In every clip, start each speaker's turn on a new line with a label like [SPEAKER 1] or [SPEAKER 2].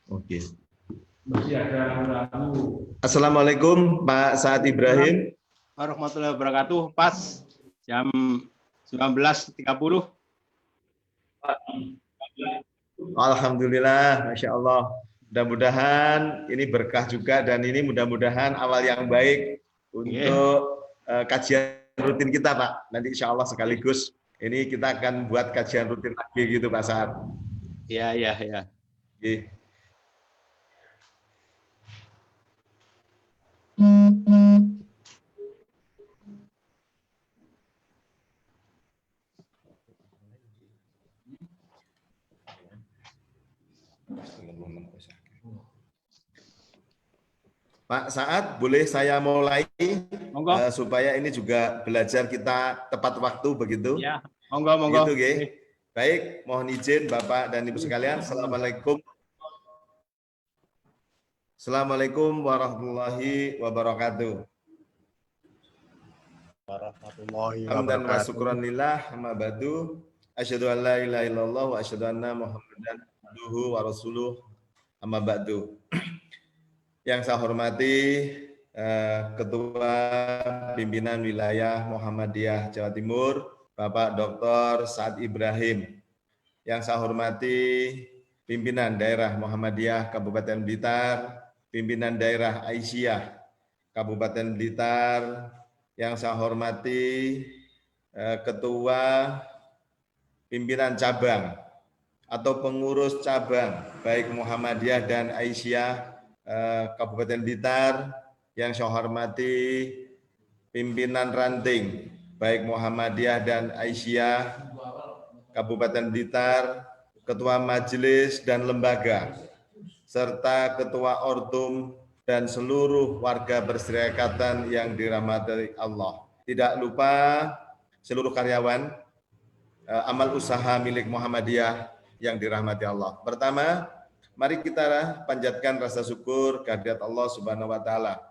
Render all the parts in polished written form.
[SPEAKER 1] Oke. Assalamualaikum Pak Saad Ibrahim.
[SPEAKER 2] Warahmatullahi wabarakatuh. Pas jam 19.30.
[SPEAKER 1] Alhamdulillah, Masya Allah. Mudah-mudahan ini berkah juga dan ini mudah-mudahan awal yang baik untuk kajian rutin kita Pak. Nanti insya Allah sekaligus ini kita akan buat kajian rutin lagi gitu Pak Saad.
[SPEAKER 2] Iya.
[SPEAKER 1] Oke. Pak Saad, boleh saya mulai supaya ini juga belajar kita tepat waktu begitu?
[SPEAKER 2] Ya, monggo.
[SPEAKER 1] Begitu, okay? Baik, mohon izin Bapak dan Ibu sekalian. Assalamualaikum warahmatullahi wabarakatuh. Hamdan wa syukran lillah, amma ba'du. Asyhadu an la ilaha illallah wa asyhadu anna Muhammadan abduhu wa rasuluh, amma ba'du. Yang saya hormati Ketua Pimpinan Wilayah Muhammadiyah Jawa Timur, Bapak Dr. Saad Ibrahim. Yang saya hormati Pimpinan Daerah Muhammadiyah Kabupaten Blitar, Pimpinan Daerah Aisyah Kabupaten Blitar. Yang saya hormati Ketua Pimpinan Cabang atau pengurus cabang baik Muhammadiyah dan Aisyah Kabupaten Blitar. Yang saya hormati pimpinan ranting baik Muhammadiyah dan Aisyah Kabupaten Blitar, ketua majelis dan lembaga, serta ketua ortum dan seluruh warga perserikatan yang dirahmati Allah. Tidak lupa seluruh karyawan amal usaha milik Muhammadiyah yang dirahmati Allah. Pertama, mari kita panjatkan rasa syukur kehadirat Allah Subhanahu wa taala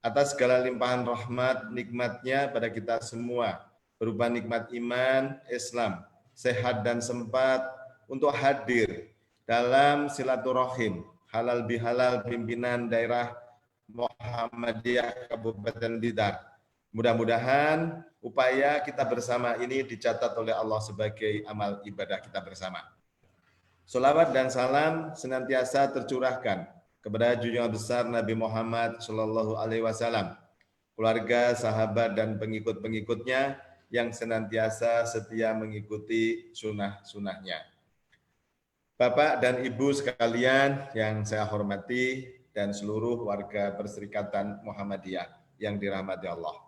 [SPEAKER 1] atas segala limpahan rahmat nikmatnya pada kita semua, berupa nikmat iman, Islam, sehat dan sempat untuk hadir dalam silaturahim halal bihalal pimpinan daerah Muhammadiyah Kabupaten Blitar. Mudah-mudahan upaya kita bersama ini dicatat oleh Allah sebagai amal ibadah kita bersama. Salawat dan salam senantiasa tercurahkan kepada junjungan besar Nabi Muhammad Shallallahu Alaihi Wasallam, keluarga, sahabat dan pengikut-pengikutnya yang senantiasa setia mengikuti sunnah-sunnahnya. Bapak dan Ibu sekalian yang saya hormati dan seluruh warga Perserikatan Muhammadiyah yang dirahmati Allah.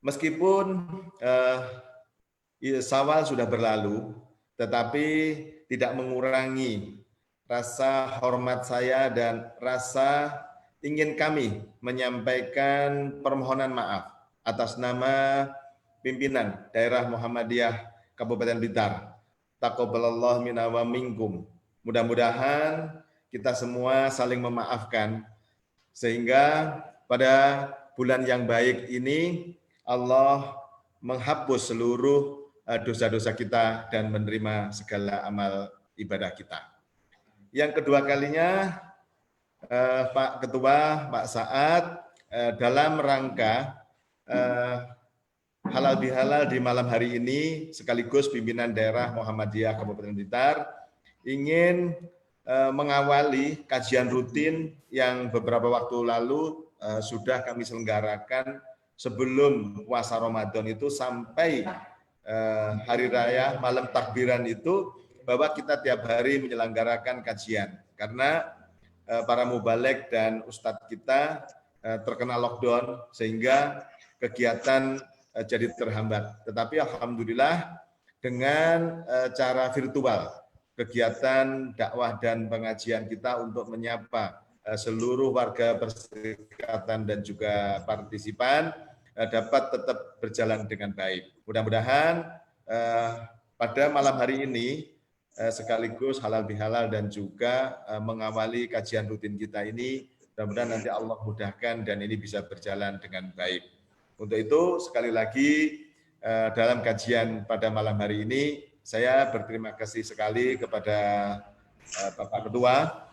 [SPEAKER 1] Meskipun Syawal sudah berlalu, tetapi tidak mengurangi rasa hormat saya dan rasa ingin kami menyampaikan permohonan maaf atas nama pimpinan daerah Muhammadiyah Kabupaten Blitar. Taqabbalallahu minna wa minkum. Mudah-mudahan kita semua saling memaafkan sehingga pada bulan yang baik ini Allah menghapus seluruh dosa-dosa kita dan menerima segala amal ibadah kita. Yang kedua kalinya Pak Ketua, Pak Saad, dalam rangka halal bihalal di malam hari ini sekaligus pimpinan daerah Muhammadiyah Kabupaten Blitar ingin mengawali kajian rutin yang beberapa waktu lalu sudah kami selenggarakan sebelum puasa Ramadan itu sampai hari raya malam takbiran itu, bahwa kita tiap hari menyelenggarakan kajian karena para mubalek dan ustadz kita terkena lockdown sehingga kegiatan jadi terhambat. Tetapi alhamdulillah dengan cara virtual kegiatan dakwah dan pengajian kita untuk menyapa seluruh warga perserikatan dan juga partisipan dapat tetap berjalan dengan baik. Mudah-mudahan pada malam hari ini sekaligus halal bihalal dan juga mengawali kajian rutin kita ini, mudah-mudahan nanti Allah mudahkan dan ini bisa berjalan dengan baik. Untuk itu sekali lagi dalam kajian pada malam hari ini saya berterima kasih sekali kepada Bapak Ketua,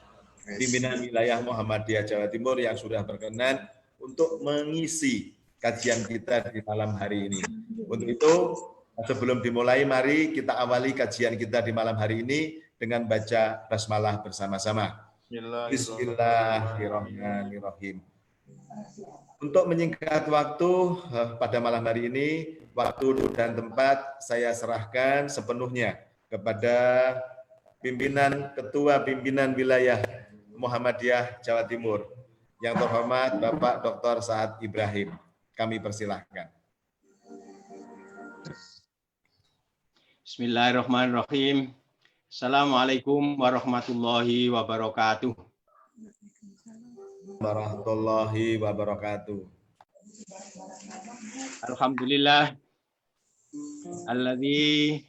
[SPEAKER 1] pimpinan wilayah Muhammadiyah Jawa Timur yang sudah berkenan untuk mengisi kajian kita di malam hari ini. Untuk itu, sebelum dimulai, mari kita awali kajian kita di malam hari ini dengan baca basmalah bersama-sama. Bismillahirrahmanirrahim. Untuk menyingkat waktu pada malam hari ini, waktu dan tempat saya serahkan sepenuhnya kepada Ketua Pimpinan Wilayah Muhammadiyah Jawa Timur, yang terhormat Bapak Dr. Saad Ibrahim. Kami persilahkan.
[SPEAKER 2] Bismillahirrahmanirrahim. Assalamualaikum warahmatullahi wabarakatuh.
[SPEAKER 1] Warahmatullahi wabarakatuh.
[SPEAKER 2] Alhamdulillah alladzi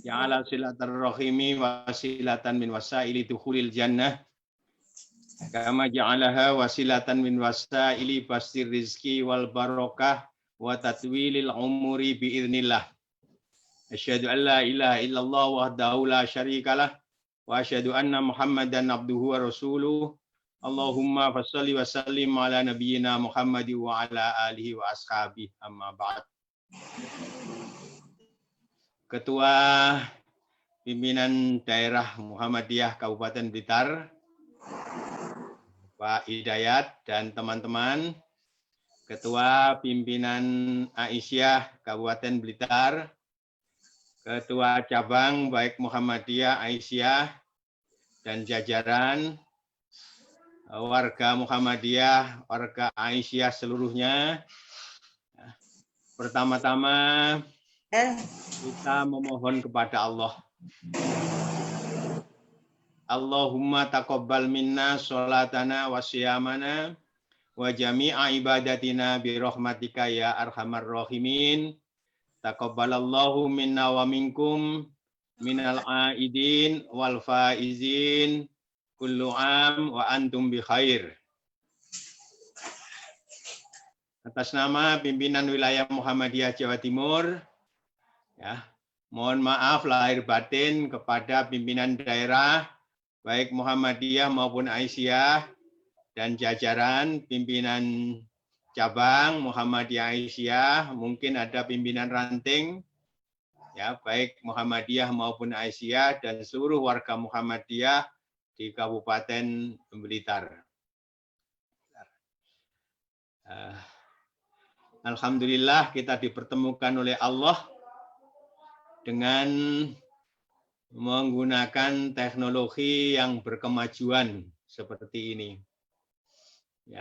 [SPEAKER 2] ja'ala silatar rahimi wasilatan min wasaili dukhulil jannah kama ja'alaha wasilatan min wasaili bastir rizki wal barakah wa tatwilil umuri biiznillah. Asyhadu an la ilaha illallah wahdahu la syarikalah wa asyhadu anna Muhammadan abduhu wa rasuluh. Allahumma fassalli wa sallim ala nabiyyina Muhammad wa ala alihi wa ashabihi amma ba'd. Ketua Pimpinan Daerah Muhammadiyah Kabupaten Blitar, Pak Hidayat dan teman-teman, Ketua Pimpinan Aisyah Kabupaten Blitar, Ketua Cabang baik Muhammadiyah Aisyah dan jajaran, warga Muhammadiyah, warga Aisyah seluruhnya. Pertama-tama kita memohon kepada Allah. Allahumma taqabbal minna sholatana wa siyamana wa jami'a ibadatina bi rahmatika ya arhamar rahimin. Taqabbalallahu minna wa minkum minal aidin wal faizin kullu am wa antum bi khair. Atas nama pimpinan wilayah Muhammadiyah Jawa Timur, ya, mohon maaf lahir batin kepada pimpinan daerah baik Muhammadiyah maupun Aisyah dan jajaran pimpinan cabang Muhammadiyah Aisyah, mungkin ada pimpinan ranting, ya, baik Muhammadiyah maupun Aisyah dan seluruh warga Muhammadiyah di Kabupaten Blitar. Alhamdulillah kita dipertemukan oleh Allah dengan menggunakan teknologi yang berkemajuan seperti ini. Ya.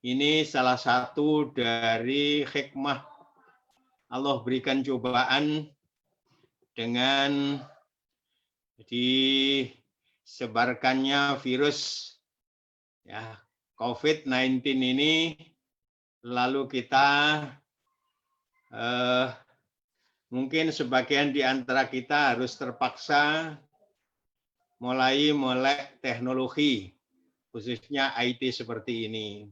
[SPEAKER 2] Ini salah satu dari hikmah Allah berikan cobaan dengan disebarkannya virus, ya, COVID-19 ini. Lalu kita mungkin sebagian di antara kita harus terpaksa mulai melek teknologi, khususnya IT seperti ini.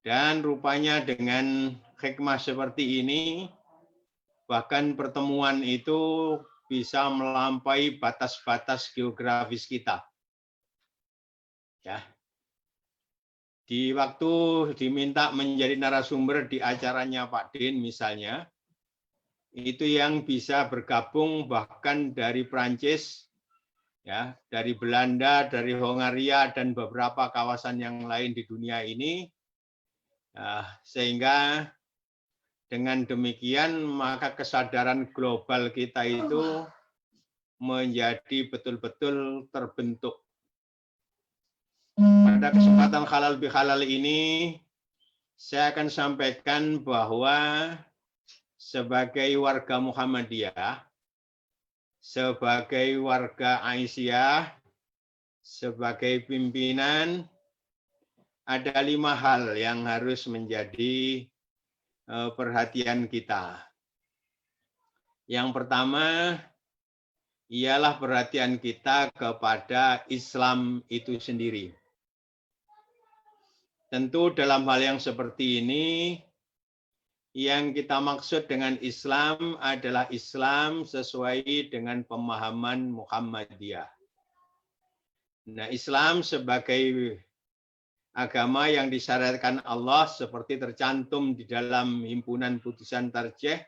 [SPEAKER 2] Dan rupanya dengan hikmah seperti ini, bahkan pertemuan itu bisa melampaui batas-batas geografis kita. Ya. Di waktu diminta menjadi narasumber di acaranya Pak Din misalnya, itu yang bisa bergabung bahkan dari Prancis, ya, dari Belanda, dari Hongaria dan beberapa kawasan yang lain di dunia ini, sehingga dengan demikian maka kesadaran global kita itu menjadi betul-betul terbentuk. Pada kesempatan halal bihalal ini, saya akan sampaikan bahwa sebagai warga Muhammadiyah, sebagai warga Aisyah, sebagai pimpinan, ada 5 hal yang harus menjadi perhatian kita. Yang pertama, ialah perhatian kita kepada Islam itu sendiri. Tentu dalam hal yang seperti ini, yang kita maksud dengan Islam adalah Islam sesuai dengan pemahaman Muhammadiyah. Nah, Islam sebagai agama yang disyariatkan Allah seperti tercantum di dalam himpunan putusan tarjih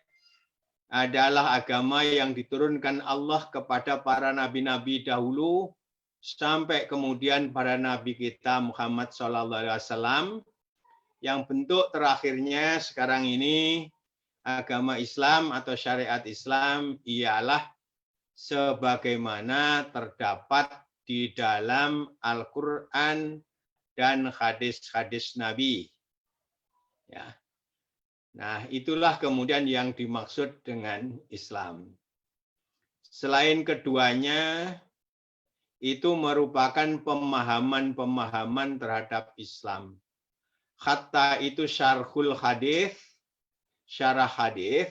[SPEAKER 2] adalah agama yang diturunkan Allah kepada para nabi-nabi dahulu sampai kemudian para nabi kita Muhammad SAW, yang bentuk terakhirnya sekarang ini agama Islam atau syariat Islam ialah sebagaimana terdapat di dalam Al-Quran dan hadis-hadis Nabi. Ya. Nah, itulah kemudian yang dimaksud dengan Islam. Selain keduanya, itu merupakan pemahaman-pemahaman terhadap Islam. Khatta itu syarhul hadis, syarah hadis.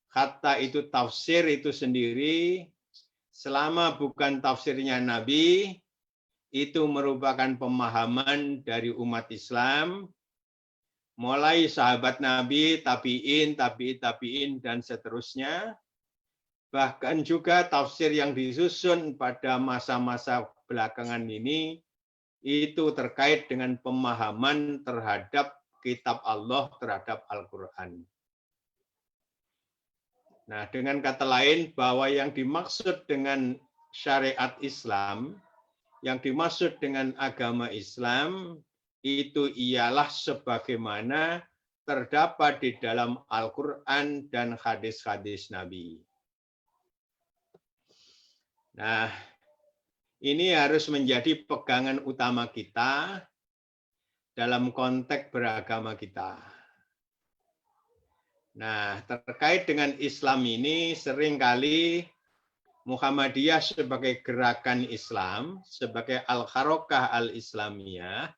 [SPEAKER 2] Khatta itu tafsir itu sendiri. Selama bukan tafsirnya Nabi, itu merupakan pemahaman dari umat Islam, mulai sahabat Nabi, tabi'in, tabi'in, dan seterusnya. Bahkan juga tafsir yang disusun pada masa-masa belakangan ini, itu terkait dengan pemahaman terhadap kitab Allah, terhadap Al-Quran. Nah, dengan kata lain, bahwa yang dimaksud dengan syariat Islam, yang dimaksud dengan agama Islam, itu ialah sebagaimana terdapat di dalam Al-Quran dan hadis-hadis Nabi. Nah, ini harus menjadi pegangan utama kita dalam konteks beragama kita. Nah, terkait dengan Islam ini seringkali Muhammadiyah sebagai gerakan Islam, sebagai Al-Harokah Al-Islamiyah,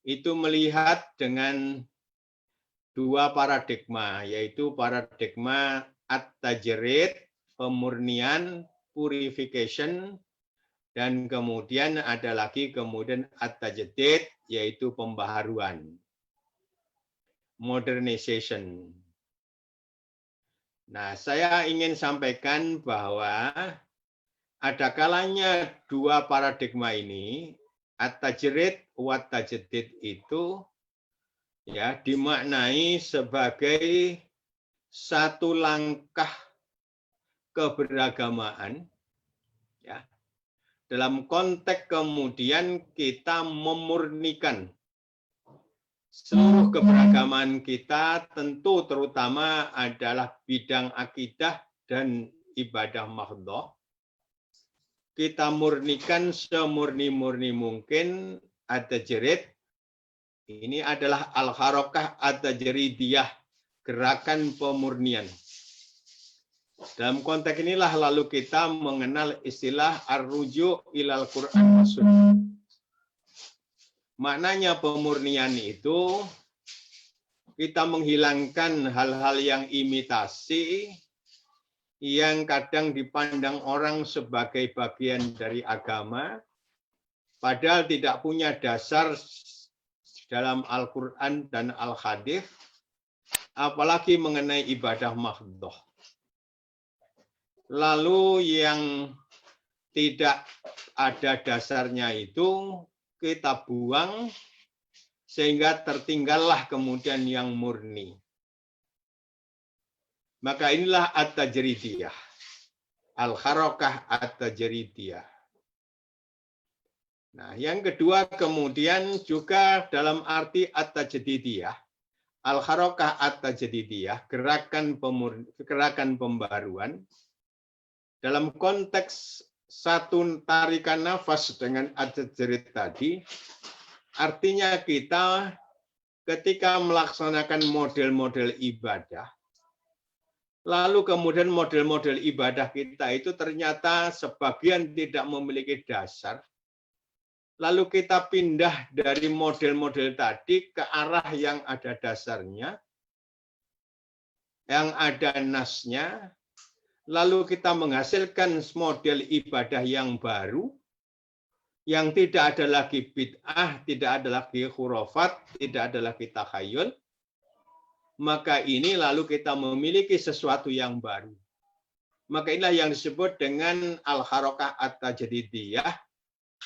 [SPEAKER 2] itu melihat dengan dua paradigma, yaitu paradigma at-tajrid, pemurnian, purification, dan kemudian ada lagi kemudian at-tajdid, yaitu pembaharuan, modernization. Nah, saya ingin sampaikan bahwa ada kalanya dua paradigma ini, at-tajrid wa tajdid itu ya dimaknai sebagai satu langkah keberagamaan ya. Dalam konteks kemudian kita memurnikan seluruh keberagaman kita, tentu terutama adalah bidang akidah dan ibadah mahdhah. Kita murnikan semurni-murni mungkin at-tajrid. Ini adalah al-harokah at-tajridiyah, gerakan pemurnian. Dalam konteks inilah lalu kita mengenal istilah ar-ruju' ilal Qur'an wa sunnah. Maknanya pemurnian itu kita menghilangkan hal-hal yang imitasi, yang kadang dipandang orang sebagai bagian dari agama, padahal tidak punya dasar dalam Al-Quran dan Al-Hadis, apalagi mengenai ibadah mahdhah. Lalu yang tidak ada dasarnya itu kita buang, sehingga tertinggallah kemudian yang murni. Maka inilah at-tajridiyah, al-harokah at-tajridiyah. Nah, yang kedua kemudian juga dalam arti at-tajdidiyah, al-harokah at-tajdidiyah, gerakan pembaruan, dalam konteks satu tarikan nafas dengan at-tajrid tadi, artinya kita ketika melaksanakan model-model ibadah, lalu kemudian model-model ibadah kita itu ternyata sebagian tidak memiliki dasar, lalu kita pindah dari model-model tadi ke arah yang ada dasarnya, yang ada nasnya, lalu kita menghasilkan model ibadah yang baru, yang tidak ada lagi bid'ah, tidak ada lagi khurafat, tidak ada lagi takhayul. maka ini lalu kita memiliki sesuatu yang baru. Maka inilah yang disebut dengan al-harokah at-tajdidiyah.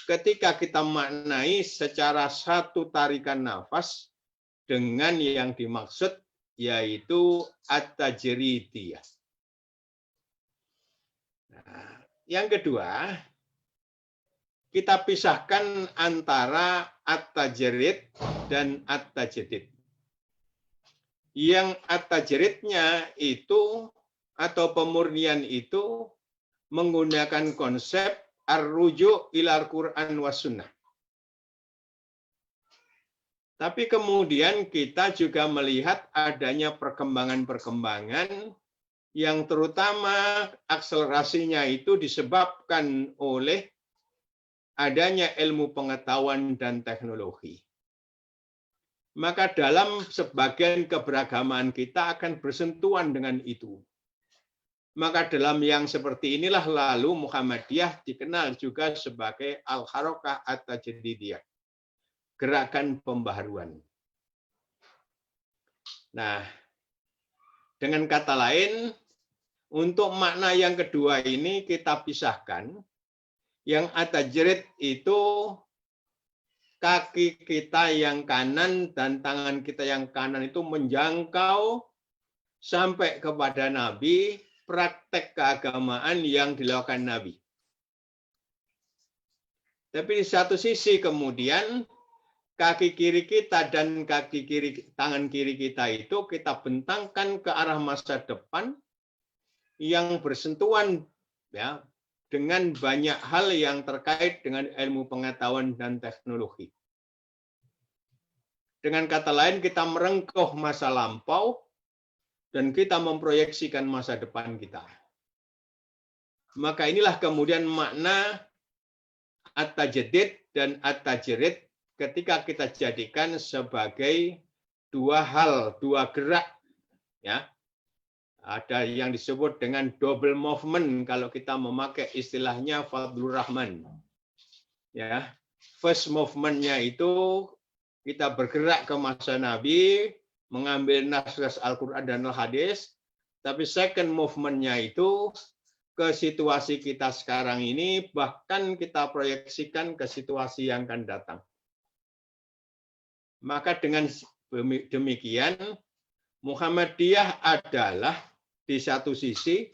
[SPEAKER 2] Ketika kita maknai secara satu tarikan nafas dengan yang dimaksud yaitu at-tajridiyah. Nah, yang kedua, kita pisahkan antara at-tajrid dan at-tajdid. Yang at-tajridnya itu atau pemurnian itu menggunakan konsep ar-ruju' ilal Qur'an was sunnah. Tapi kemudian kita juga melihat adanya perkembangan-perkembangan yang terutama akselerasinya itu disebabkan oleh adanya ilmu pengetahuan dan teknologi. Maka dalam sebagian keberagaman kita akan bersentuhan dengan itu. Maka dalam yang seperti inilah lalu Muhammadiyah dikenal juga sebagai al-harokah at-tajdidiyah, gerakan pembaharuan. Nah, dengan kata lain, untuk makna yang kedua ini kita pisahkan. Yang at-tajrid itu kaki kita yang kanan dan tangan kita yang kanan itu menjangkau sampai kepada Nabi, praktek keagamaan yang dilakukan Nabi. Tapi di satu sisi kemudian kaki kiri kita dan tangan kiri kita itu kita bentangkan ke arah masa depan yang bersentuhan ya dengan banyak hal yang terkait dengan ilmu pengetahuan dan teknologi. Dengan kata lain kita merengkuh masa lampau dan kita memproyeksikan masa depan kita. Maka inilah kemudian makna at-tajdid dan at-tajrid ketika kita jadikan sebagai dua hal, dua gerak. Ya. Ada yang disebut dengan double movement kalau kita memakai istilahnya Fadlur Rahman. Ya. First movement-nya itu kita bergerak ke masa Nabi, mengambil nas-nas Al-Quran dan Al-Hadis, tapi second movement-nya itu ke situasi kita sekarang ini, bahkan kita proyeksikan ke situasi yang akan datang. Maka dengan demikian, Muhammadiyah adalah di satu sisi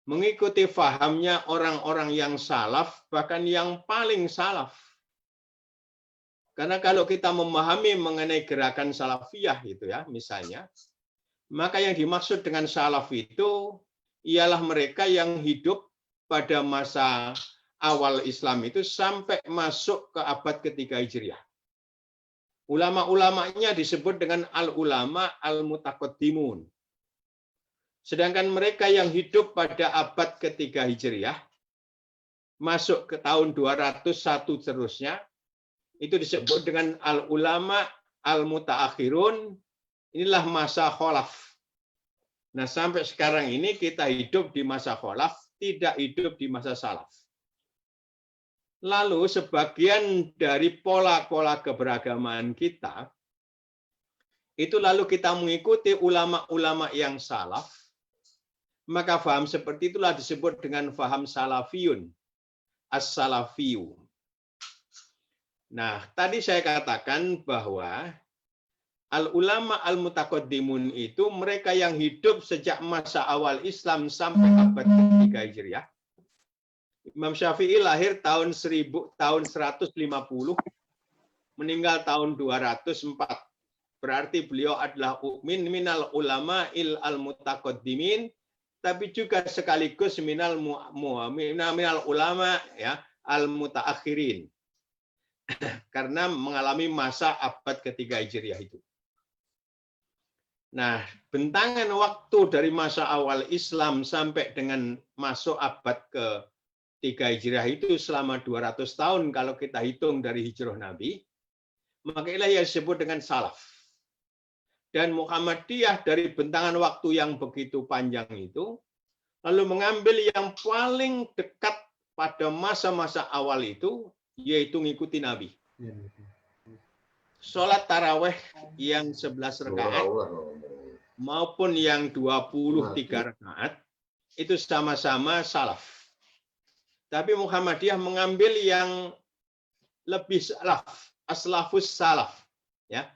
[SPEAKER 2] mengikuti fahamnya orang-orang yang salaf, bahkan yang paling salaf. Karena kalau kita memahami mengenai gerakan salafiyah itu ya, misalnya, maka yang dimaksud dengan salaf itu ialah mereka yang hidup pada masa awal Islam itu sampai masuk ke abad ketiga Hijriah. Ulama-ulamanya disebut dengan al-ulama al-mutaqaddimun. Sedangkan mereka yang hidup pada abad ketiga Hijriah, masuk ke tahun 201 seterusnya, itu disebut dengan al-ulama al-mutaakhirun. Inilah masa kholaf. Nah, sampai sekarang ini kita hidup di masa kholaf, tidak hidup di masa salaf. Lalu sebagian dari pola-pola keberagaman kita, itu lalu kita mengikuti ulama-ulama yang salaf, maka faham seperti itulah disebut dengan faham salafiyun, as-salafiyu. Nah, tadi saya katakan bahwa al-ulama al-mutaqaddimun itu mereka yang hidup sejak masa awal Islam sampai abad ketiga Hijriah. Imam Syafi'i lahir tahun 150, meninggal tahun 204. Berarti beliau adalah minal ulama al-mutaqaddimin, tapi juga sekaligus minal ulama ya al-mutaakhirin. Karena mengalami masa abad ketiga Hijriah itu. Nah, bentangan waktu dari masa awal Islam sampai dengan masuk abad ke-3 Hijriah itu selama 200 tahun kalau kita hitung dari hijrah Nabi, maka inilah yang disebut dengan salaf. Dan Muhammadiyah dari bentangan waktu yang begitu panjang itu, lalu mengambil yang paling dekat pada masa-masa awal itu, yaitu ngikuti Nabi. sholat taraweh yang 11 rakaat maupun yang 23 rakaat itu sama-sama salaf. Tapi Muhammadiyah mengambil yang lebih salaf, aslafus salaf, ya.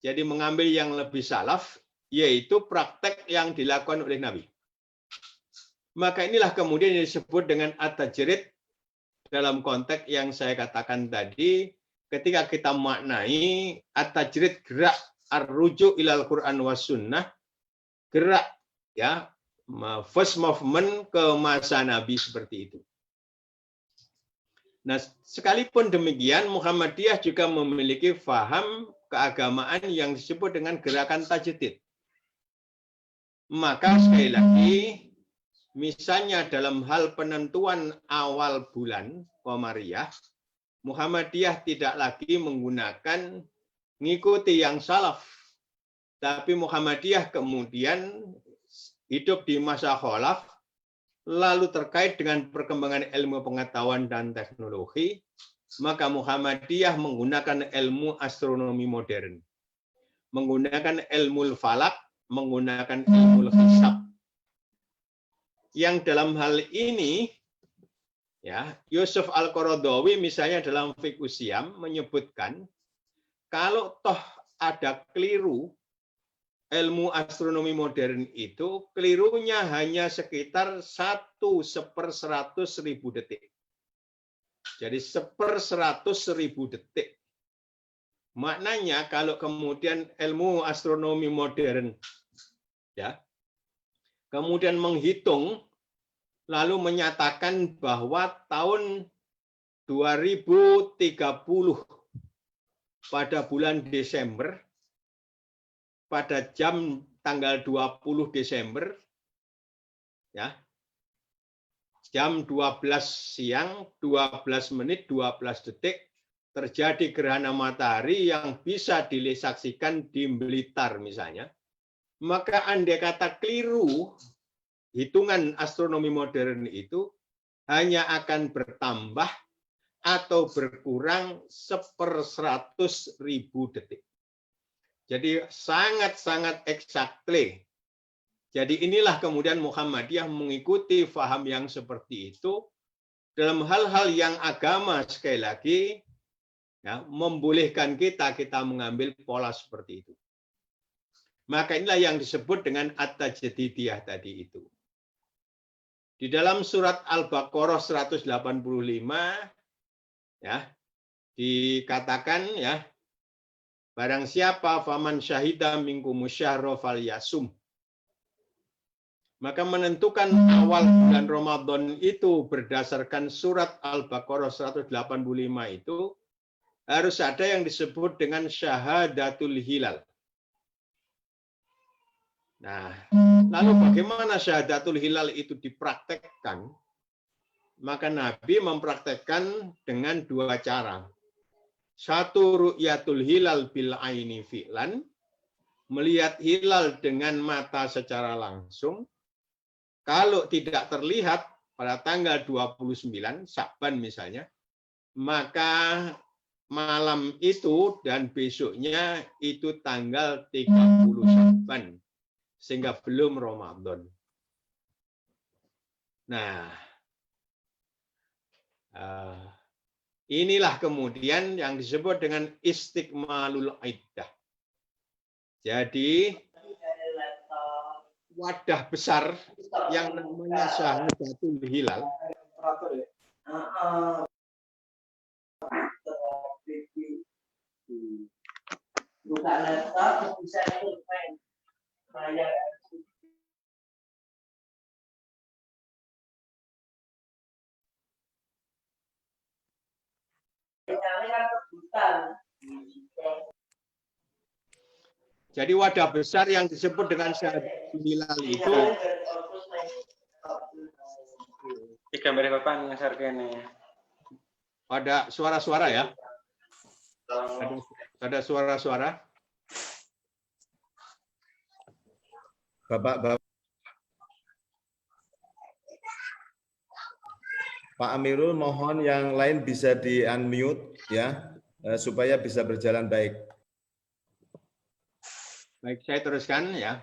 [SPEAKER 2] Jadi mengambil yang lebih salaf, yaitu praktek yang dilakukan oleh Nabi. Maka inilah kemudian yang disebut dengan at-tajrid dalam konteks yang saya katakan tadi, ketika kita maknai at-tajrid gerak ar-rujuk ilal Quran was sunnah, gerak ya first movement ke masa Nabi seperti itu. Nah, sekalipun demikian Muhammadiyah juga memiliki faham keagamaan yang disebut dengan gerakan tajdid. Maka sekali lagi, misalnya dalam hal penentuan awal bulan Qamariyah, Muhammadiyah tidak lagi menggunakan mengikuti yang salaf. Tapi Muhammadiyah kemudian hidup di masa khalaf, lalu terkait dengan perkembangan ilmu pengetahuan dan teknologi, maka Muhammadiyah menggunakan ilmu astronomi modern, menggunakan ilmu falak, menggunakan ilmu hisab. Yang dalam hal ini, ya, Yusuf Al-Qaradawi misalnya dalam Fiqh Usyam menyebutkan, kalau toh ada keliru ilmu astronomi modern itu, kelirunya hanya sekitar 1/100.000 detik. Jadi 1/100.000 detik. Maknanya kalau kemudian ilmu astronomi modern ya kemudian menghitung lalu menyatakan bahwa tahun 2030 pada bulan Desember pada jam tanggal 20 Desember ya jam 12 siang 12 menit 12 detik terjadi gerhana matahari yang bisa disaksikan di Blitar misalnya, maka andai kata keliru hitungan astronomi modern itu hanya akan bertambah atau berkurang 1/100.000 detik. Jadi sangat-sangat exactly. Jadi inilah kemudian Muhammadiyah mengikuti faham yang seperti itu dalam hal-hal yang agama sekali lagi ya, membolehkan kita mengambil pola seperti itu. Maka inilah yang disebut dengan at-tajdidiyah tadi itu. Di dalam surat Al-Baqarah 185 ya dikatakan ya barang siapa faman syahida minkum syahra falyasum. Maka menentukan awal bulan Ramadan itu berdasarkan surat Al-Baqarah 185 itu harus ada yang disebut dengan syahadatul hilal. Nah, lalu bagaimana syahadatul hilal itu dipraktekkan? Maka Nabi mempraktekkan dengan dua cara. Satu, ru'yatul hilal bil aini fi'lan, melihat hilal dengan mata secara langsung. Kalau tidak terlihat pada tanggal 29 Sya'ban misalnya, maka malam itu dan besoknya itu tanggal 30 Sya'ban. Sehingga belum Ramadan. Nah, inilah kemudian yang disebut dengan istiqmalul iddah. Jadi wadah besar yang namanya syahadatul hilal
[SPEAKER 3] buka laptop bisa banyak.
[SPEAKER 2] Jadi wadah besar yang disebut dengan syahadatul hilal itu
[SPEAKER 4] gambar Bapak ngasar kene.
[SPEAKER 2] ada suara-suara ya. Ada suara-suara.
[SPEAKER 1] Bapak Pak Amirul mohon yang lain bisa di unmute ya. supaya bisa berjalan baik.
[SPEAKER 2] Baik, saya teruskan ya.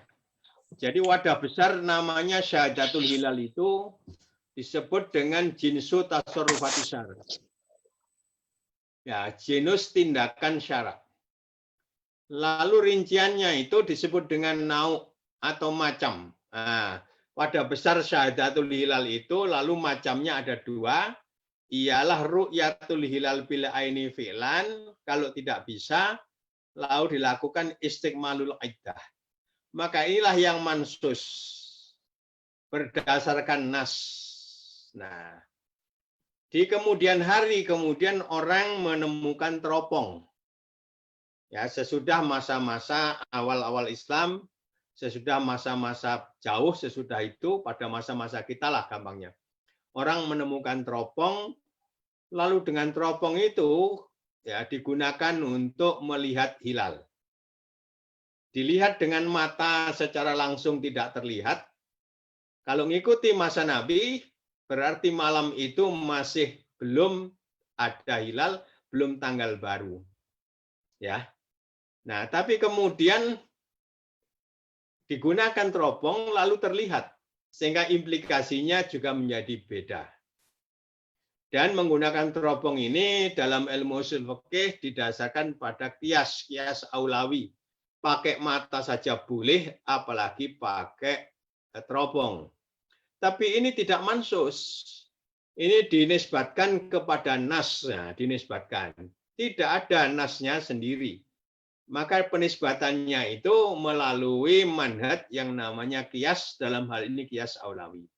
[SPEAKER 2] Jadi wadah besar namanya syahadatul hilal itu disebut dengan jinsu tasarrufati syara. Ya, genus tindakan syara. Lalu rinciannya itu disebut dengan nau atau macam. Nah, wadah besar syahadatul hilal itu lalu macamnya ada dua, ialah ru'yatul hilal bil aini fi'lan, kalau tidak bisa lalu dilakukan istikmalul iddah. Maka inilah yang mansus berdasarkan nas. Nah, di kemudian hari kemudian orang menemukan teropong. Ya, sesudah masa-masa awal-awal Islam, sesudah masa-masa jauh sesudah itu, pada masa-masa kita lah gampangnya. Orang menemukan teropong, lalu dengan teropong itu ya digunakan untuk melihat hilal. Dilihat dengan mata secara langsung tidak terlihat. Kalau mengikuti masa Nabi, berarti malam itu masih belum ada hilal, belum tanggal baru. Ya. Nah, tapi kemudian digunakan teropong lalu terlihat, sehingga implikasinya juga menjadi beda. Dan menggunakan teropong ini dalam ilmu ushul fikih didasarkan pada kias aulawi. Pakai mata saja boleh, apalagi pakai teropong. Tapi ini tidak mansus. Ini dinisbatkan kepada nas, nah, dinisbatkan. Tidak ada nasnya sendiri. Maka penisbatannya itu melalui manhaj yang namanya kias, dalam hal ini kias aulawi.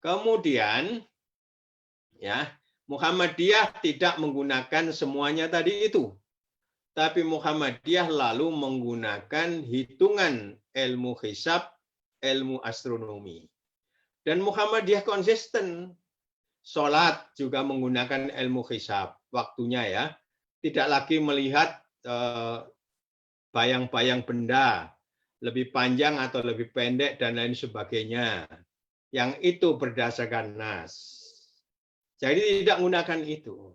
[SPEAKER 2] Kemudian ya, Muhammadiyah tidak menggunakan semuanya tadi itu. Tapi Muhammadiyah lalu menggunakan hitungan ilmu hisab, ilmu astronomi. Dan Muhammadiyah konsisten. Sholat juga menggunakan ilmu hisab. Waktunya ya. Tidak lagi melihat bayang-bayang benda. Lebih panjang atau lebih pendek dan lain sebagainya. Yang itu berdasarkan nas. Jadi tidak menggunakan itu.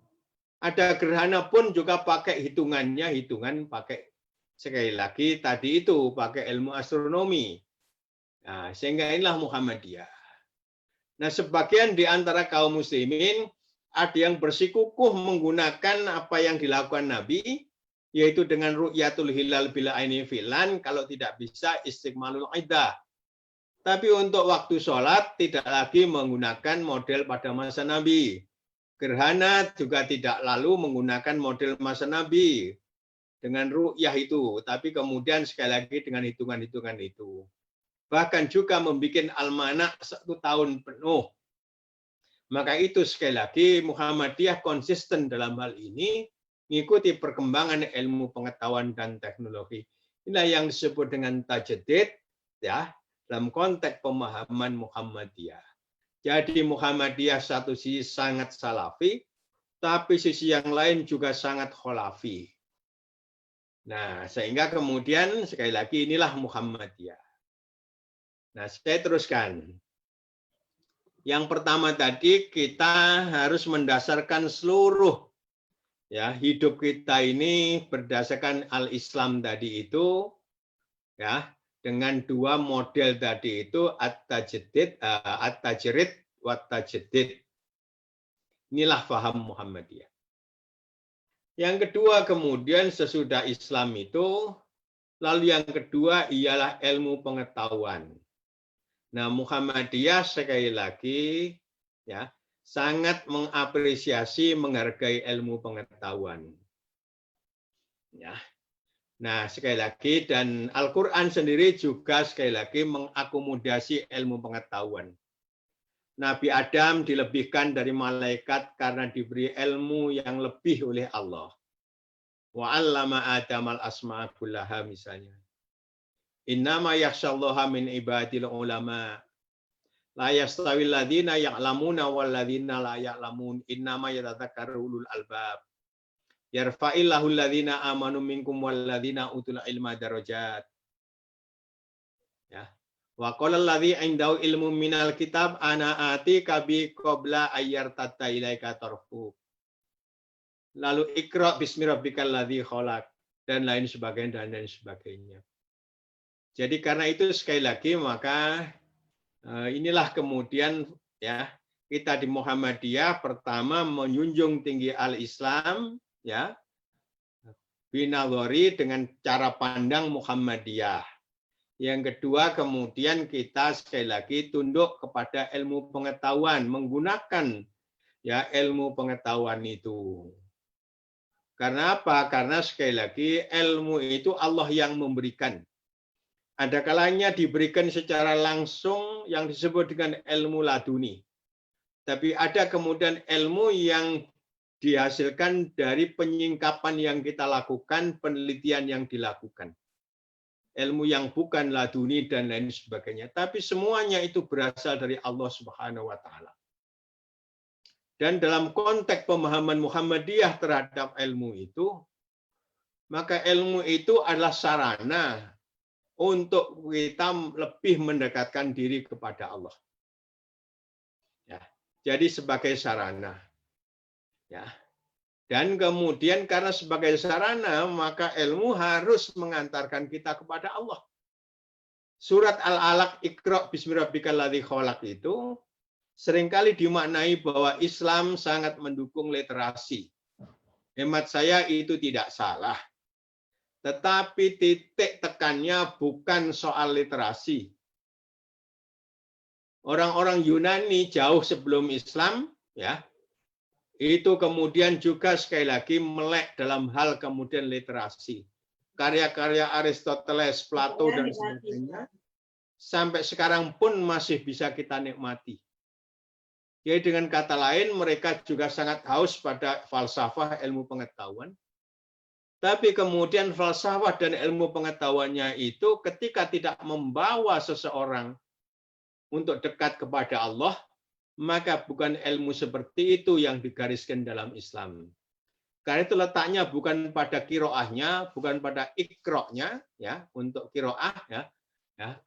[SPEAKER 2] Ada gerhana pun juga pakai hitungannya, hitungan pakai sekali lagi tadi itu pakai ilmu astronomi. Nah, sehingga inilah Muhammadiyah. Nah, sebagian di antara kaum muslimin ada yang bersikukuh menggunakan apa yang dilakukan Nabi, yaitu dengan ru'yatul hilal bila aini filan, kalau tidak bisa istikmalul iddah. Tapi untuk waktu sholat tidak lagi menggunakan model pada masa Nabi. Gerhana juga tidak lalu menggunakan model masa Nabi dengan ru'yah itu, tapi kemudian sekali lagi dengan hitungan-hitungan itu. Bahkan juga membuat almanak 1 tahun penuh. Maka itu sekali lagi Muhammadiyah konsisten dalam hal ini, mengikuti perkembangan ilmu pengetahuan dan teknologi. Inilah yang disebut dengan tajdid, ya, dalam konteks pemahaman Muhammadiyah. Jadi Muhammadiyah satu sisi sangat salafi, tapi sisi yang lain juga sangat kholafi. Nah, sehingga kemudian sekali lagi inilah Muhammadiyah. Nah, saya teruskan. Yang pertama tadi kita harus mendasarkan seluruh ya hidup kita ini berdasarkan al-Islam tadi itu ya dengan dua model tadi itu at-tajdid, at-tajrid wa tajdid. Inilah paham Muhammadiyah. Yang kedua kemudian sesudah Islam itu lalu yang kedua ialah ilmu pengetahuan. Nah, Muhammadiyah sekali lagi ya sangat mengapresiasi, menghargai ilmu pengetahuan. Ya. Nah, sekali lagi dan Al-Qur'an sendiri juga sekali lagi mengakomodasi ilmu pengetahuan. Nabi Adam dilebihkan dari malaikat karena diberi ilmu yang lebih oleh Allah. Wa 'allama Adamal asma'a kullaha misalnya. Innama yakhsyallaha min ibadil ulama. La yastawil ladzina ya'lamuna wal ladzina la ya'lamun. Innama yatadzakkaru ulul albab. Yarfa'illahu alladzina amanu minkum wal ladzina utul ilma darajat. Ya. Wa qala alladzi indahu ilmu minal kitab ana atika bi qabla ayyartata ilaika tarfu. lalu Iqra bismi rabbikal ladzi khalaq, dan lain sebagainya, dan lain sebagainya. Jadi karena itu sekali lagi maka inilah kemudian ya kita di Muhammadiyah pertama menjunjung tinggi al-Islam ya binadhari dengan cara pandang Muhammadiyah. Yang kedua kemudian kita sekali lagi tunduk kepada ilmu pengetahuan, menggunakan ya ilmu pengetahuan itu. Karena apa? Karena sekali lagi ilmu itu Allah yang memberikan. Ada kalanya diberikan secara langsung yang disebut dengan ilmu laduni. Tapi ada kemudian ilmu yang dihasilkan dari penyingkapan yang kita lakukan, penelitian yang dilakukan. Ilmu yang bukan laduni dan lain sebagainya. Tapi semuanya itu berasal dari Allah Subhanahu wa Ta'ala. Dan dalam konteks pemahaman Muhammadiyah terhadap ilmu itu, maka ilmu itu adalah sarana untuk kita lebih mendekatkan diri kepada Allah. Ya, jadi sebagai sarana. Ya. Dan kemudian karena sebagai sarana, maka ilmu harus mengantarkan kita kepada Allah. Surat Al-Alaq Iqra bismi rabbikal ladzi khalaq itu seringkali dimaknai bahwa Islam sangat mendukung literasi. Hemat saya itu tidak salah. Tetapi titik tekannya bukan soal literasi. Orang-orang Yunani jauh sebelum Islam, ya, itu kemudian juga sekali lagi melek dalam hal kemudian literasi. Karya-karya Aristoteles, Plato, dan sebagainya, sampai sekarang pun masih bisa kita nikmati. Jadi dengan kata lain, mereka juga sangat haus pada falsafah ilmu pengetahuan. Tapi kemudian falsafah dan ilmu pengetahuannya itu ketika tidak membawa seseorang untuk dekat kepada Allah, maka bukan ilmu seperti itu yang digariskan dalam Islam. Karena itu letaknya bukan pada kiroahnya, bukan pada ikroknya, ya untuk kiroah, ya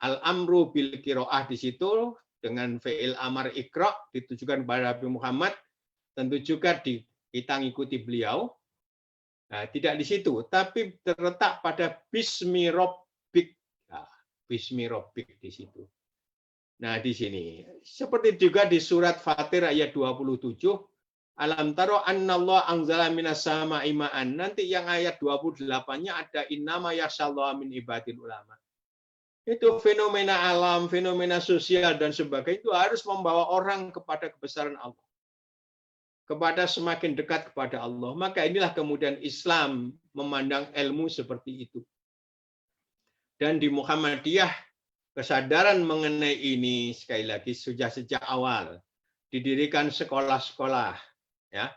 [SPEAKER 2] al-amru bil kiroah di situ dengan fi'il amar ikrok ditujukan kepada Nabi Muhammad, tentu juga kita ngikuti beliau. Nah, tidak di situ, tapi terletak pada bismi rabbik. Nah, bismi rabbik di situ. Nah, di sini. Seperti juga di surat Fatir ayat 27, alam taro annallahu anzala minas sama'i ma'an. Nanti yang ayat 28-nya ada innama yasyallahu min ibadil ulama. Itu fenomena alam, fenomena sosial dan sebagainya itu harus membawa orang kepada kebesaran Allah. Kepada semakin dekat kepada Allah. Maka inilah kemudian Islam memandang ilmu seperti itu. Dan di Muhammadiyah kesadaran mengenai ini sekali lagi sudah sejak awal didirikan sekolah-sekolah, ya,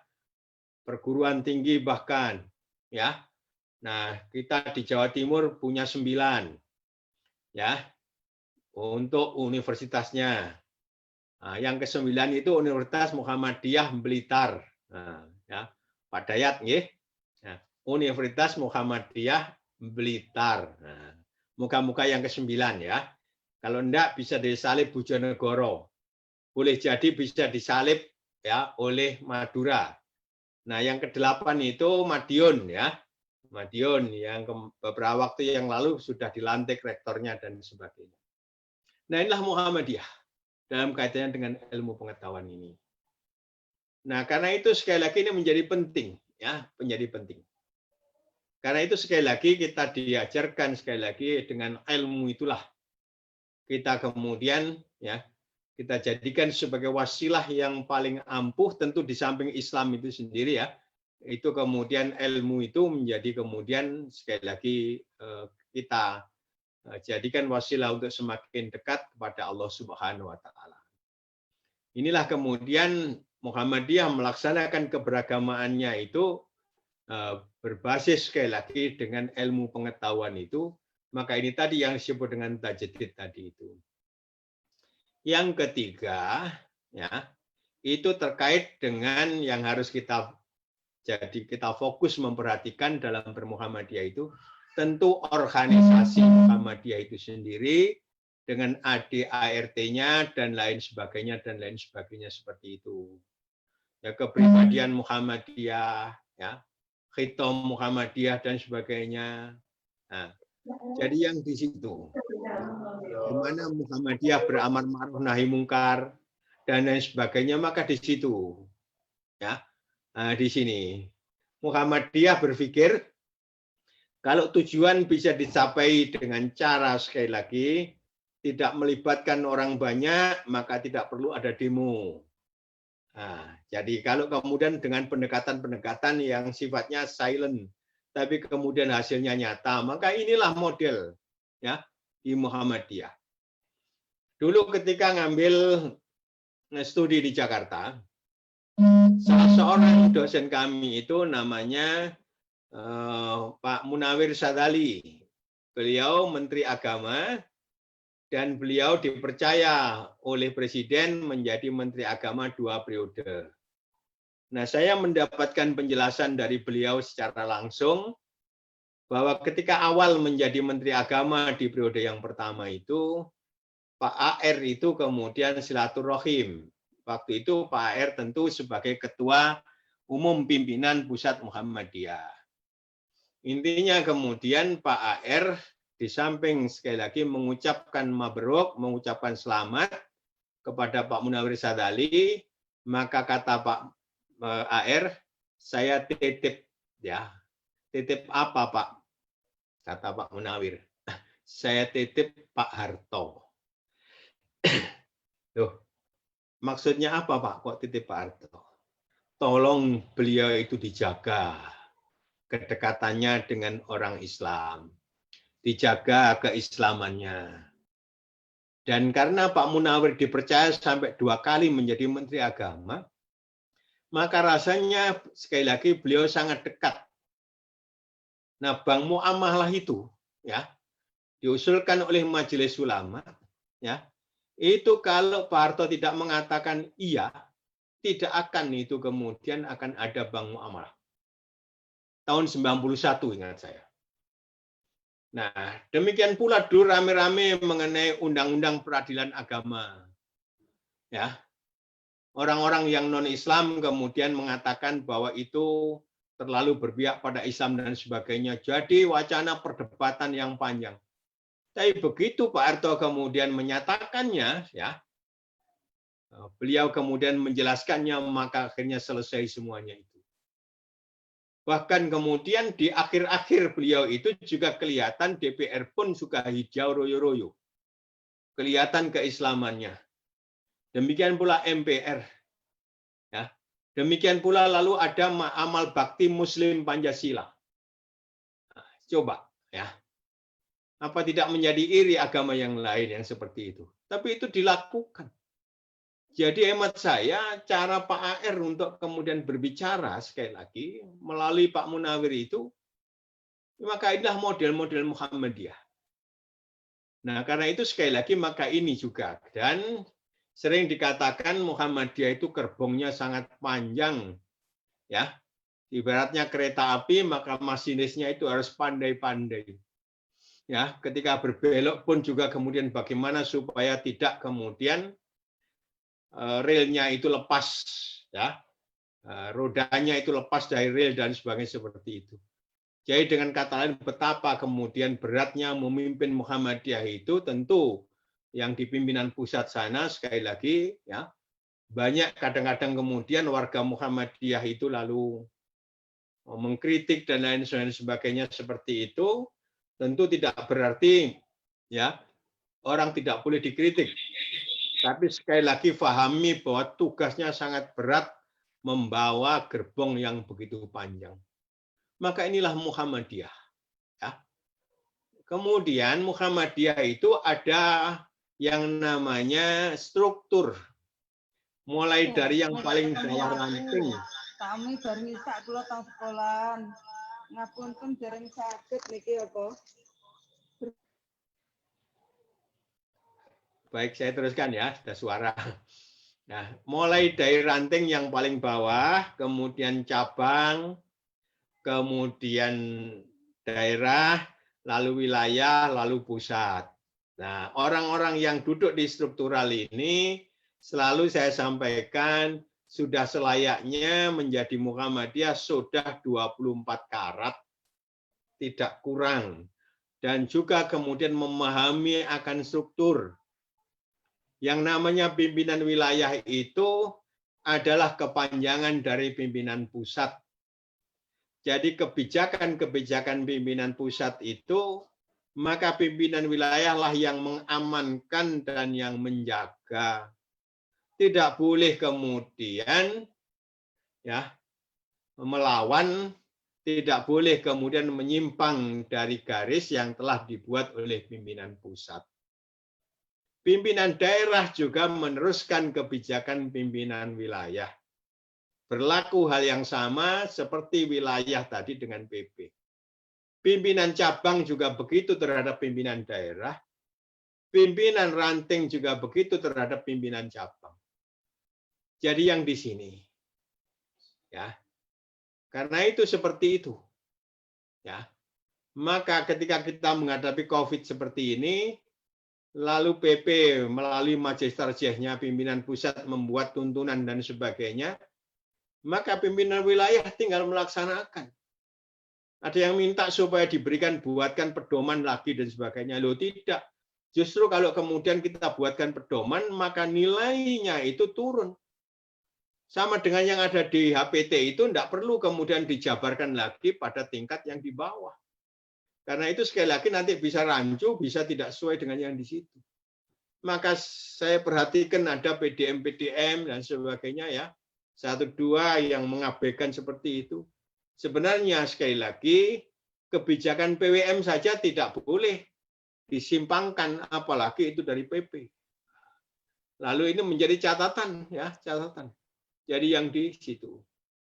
[SPEAKER 2] perguruan tinggi bahkan, ya. Nah, kita di Jawa Timur punya 9, ya, untuk universitasnya. Nah, yang ke-9 itu Universitas Muhammadiyah Blitar. Nah, ya, Pak Dayat, nggih. Nah, Universitas Muhammadiyah Blitar. Nah, muka-muka yang ke-9 ya. Kalau enggak bisa disalib Bojonegoro. Boleh jadi bisa disalib ya oleh Madura. Nah, yang ke-8 itu Madiun ya. Madiun yang beberapa waktu yang lalu sudah dilantik rektornya dan sebagainya. Nah, inilah Muhammadiyah dalam kaitannya dengan ilmu pengetahuan ini. Nah, karena itu sekali lagi ini menjadi penting ya, menjadi penting. Karena itu sekali lagi kita diajarkan sekali lagi dengan ilmu itulah kita kemudian ya kita jadikan sebagai wasilah yang paling ampuh, tentu di samping Islam itu sendiri ya. Itu kemudian ilmu itu menjadi kemudian sekali lagi kita jadikan wasilah untuk semakin dekat kepada Allah Subhanahu wa Ta'ala. Inilah kemudian Muhammadiyah melaksanakan keberagamaannya itu berbasis sekali lagi dengan ilmu pengetahuan itu. Maka ini tadi yang disebut dengan tajdid tadi itu. Yang ketiga, ya, itu terkait dengan yang harus kita fokus memperhatikan dalam bermuhammadiyah itu. Tentu organisasi Muhammadiyah itu sendiri dengan ADART-nya dan lain sebagainya seperti itu. Ya, kepribadian Muhammadiyah, ya, Khitam Muhammadiyah dan sebagainya. Nah, jadi yang di situ, di mana Muhammadiyah beramar ma'ruf nahi mungkar dan lain sebagainya, maka di situ, ya, nah, di sini Muhammadiyah berpikir kalau tujuan bisa dicapai dengan cara sekali lagi tidak melibatkan orang banyak, maka tidak perlu ada demo. Nah, jadi kalau kemudian dengan pendekatan-pendekatan yang sifatnya silent, tapi kemudian hasilnya nyata, maka inilah model ya di Muhammadiyah. Dulu ketika ngambil studi di Jakarta, salah seorang dosen kami itu namanya Pak Munawir Sadali. Beliau Menteri Agama dan beliau dipercaya oleh Presiden menjadi Menteri Agama 2 periode. Nah, saya mendapatkan penjelasan dari beliau secara langsung bahwa ketika awal menjadi Menteri Agama di periode yang pertama itu, Pak AR itu kemudian silaturahim. Waktu itu Pak AR tentu sebagai Ketua Umum Pimpinan Pusat Muhammadiyah. Intinya kemudian Pak AR di samping sekali lagi mengucapkan mabruk, mengucapkan selamat kepada Pak Munawir Sadali, maka kata Pak AR, saya titip ya. Titip apa, Pak? Kata Pak Munawir. Saya titip Pak Harto. Loh, maksudnya apa, Pak? Kok titip Pak Harto? Tolong beliau itu dijaga kedekatannya dengan orang Islam. Dijaga keislamannya. Dan karena Pak Munawir dipercaya sampai 2 kali menjadi Menteri Agama, maka rasanya sekali lagi beliau sangat dekat. Nah, Bang Muamalah itu ya diusulkan oleh Majelis Ulama, ya itu kalau Pak Harto tidak mengatakan iya, tidak akan itu kemudian akan ada Bang Muamalah. Tahun 91 ingat saya. Nah, demikian pula dulu rame-rame mengenai Undang-Undang Peradilan Agama. Ya. Orang-orang yang non-Islam kemudian mengatakan bahwa itu terlalu berpihak pada Islam dan sebagainya. Jadi wacana perdebatan yang panjang. Tapi begitu Pak Harto kemudian menyatakannya, ya, beliau kemudian menjelaskannya, maka akhirnya selesai semuanya itu. Bahkan kemudian di akhir-akhir beliau itu juga kelihatan DPR pun suka hijau royo-royo. Kelihatan keislamannya. Demikian pula MPR. Ya. Demikian pula lalu ada amal bakti Muslim Pancasila. Nah, coba ya. Apa tidak menjadi iri agama yang lain yang seperti itu? Tapi itu dilakukan. Jadi hemat saya, cara Pak AR untuk kemudian berbicara, sekali lagi, melalui Pak Munawir itu, maka inilah model-model Muhammadiyah. Nah, karena itu sekali lagi, maka ini juga. Dan sering dikatakan Muhammadiyah itu gerbongnya sangat panjang. Ya, ibaratnya kereta api, maka masinisnya itu harus pandai-pandai. Ya, ketika berbelok pun juga kemudian bagaimana supaya tidak kemudian relnya itu lepas, ya, rodanya itu lepas dari rel dan sebagainya seperti itu. Jadi dengan kata lain betapa kemudian beratnya memimpin Muhammadiyah itu tentu yang di pimpinan pusat sana sekali lagi ya banyak kadang-kadang kemudian warga Muhammadiyah itu lalu mengkritik dan lain sebagainya seperti itu tentu tidak berarti ya orang tidak boleh dikritik. Tapi sekali lagi pahami bahwa tugasnya sangat berat membawa gerbong yang begitu panjang. Maka inilah Muhammadiyah. Ya. Kemudian Muhammadiyah itu ada yang namanya struktur. Mulai dari yang paling bawah ranting.
[SPEAKER 5] Kami baru isak kula teng sekolahan. Ngapunten dereng saged niki apa?
[SPEAKER 2] Baik, saya teruskan ya, ada suara. Nah, mulai dari ranting yang paling bawah, kemudian cabang, kemudian daerah, lalu wilayah, lalu pusat. Nah, orang-orang yang duduk di struktural ini selalu saya sampaikan sudah selayaknya menjadi Muhammadiyah sudah 24 karat, tidak kurang. Dan juga kemudian memahami akan struktur. Yang namanya pimpinan wilayah itu adalah kepanjangan dari pimpinan pusat. Jadi kebijakan-kebijakan pimpinan pusat itu, maka pimpinan wilayahlah yang mengamankan dan yang menjaga. Tidak boleh kemudian ya melawan, tidak boleh kemudian menyimpang dari garis yang telah dibuat oleh pimpinan pusat. Pimpinan daerah juga meneruskan kebijakan pimpinan wilayah. Berlaku hal yang sama seperti wilayah tadi dengan PP. Pimpinan cabang juga begitu terhadap pimpinan daerah. Pimpinan ranting juga begitu terhadap pimpinan cabang. Jadi yang di sini, ya, karena itu seperti itu, ya. Maka ketika kita menghadapi COVID seperti ini, lalu PP melalui majelis tarjihnya pimpinan pusat membuat tuntunan dan sebagainya, maka pimpinan wilayah tinggal melaksanakan. Ada yang minta supaya diberikan buatkan pedoman lagi dan sebagainya. Loh tidak. Justru kalau kemudian kita buatkan pedoman, maka nilainya itu turun. Sama dengan yang ada di HPT itu tidak perlu kemudian dijabarkan lagi pada tingkat yang di bawah. Karena itu sekali lagi nanti bisa rancu, bisa tidak sesuai dengan yang di situ. Maka saya perhatikan ada PDM-PDM dan sebagainya ya. 1-2 yang mengabaikan seperti itu. Sebenarnya sekali lagi kebijakan PWM saja tidak boleh disimpangkan, apalagi itu dari PP. Lalu ini menjadi catatan ya, catatan. Jadi yang di situ.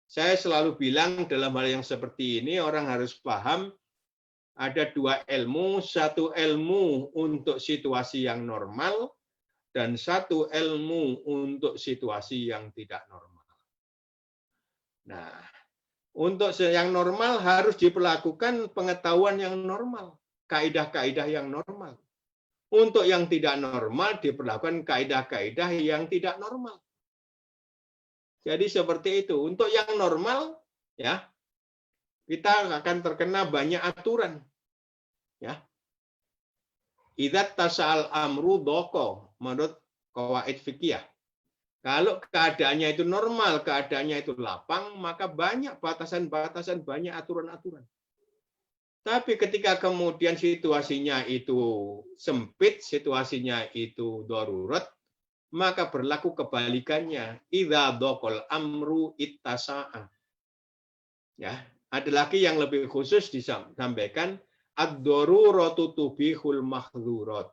[SPEAKER 2] Saya selalu bilang dalam hal yang seperti ini orang harus paham ada 2 ilmu, satu ilmu untuk situasi yang normal dan satu ilmu untuk situasi yang tidak normal. Nah, untuk yang normal harus diperlakukan pengetahuan yang normal, kaidah-kaidah yang normal. Untuk yang tidak normal diperlakukan kaidah-kaidah yang tidak normal. Jadi seperti itu. Untuk yang normal, ya, kita akan terkena banyak aturan. Ya. Idzat tasal amru doko menurut qawaid fikih. Kalau keadaannya itu normal, keadaannya itu lapang, maka banyak batasan-batasan, banyak aturan-aturan. Tapi ketika kemudian situasinya itu sempit, situasinya itu darurat, maka berlaku kebalikannya. Idza dhaqal amru ittasa'a. Ya, ada lagi yang lebih khusus disampaikan ad-daruratu tubihul mahdzurat.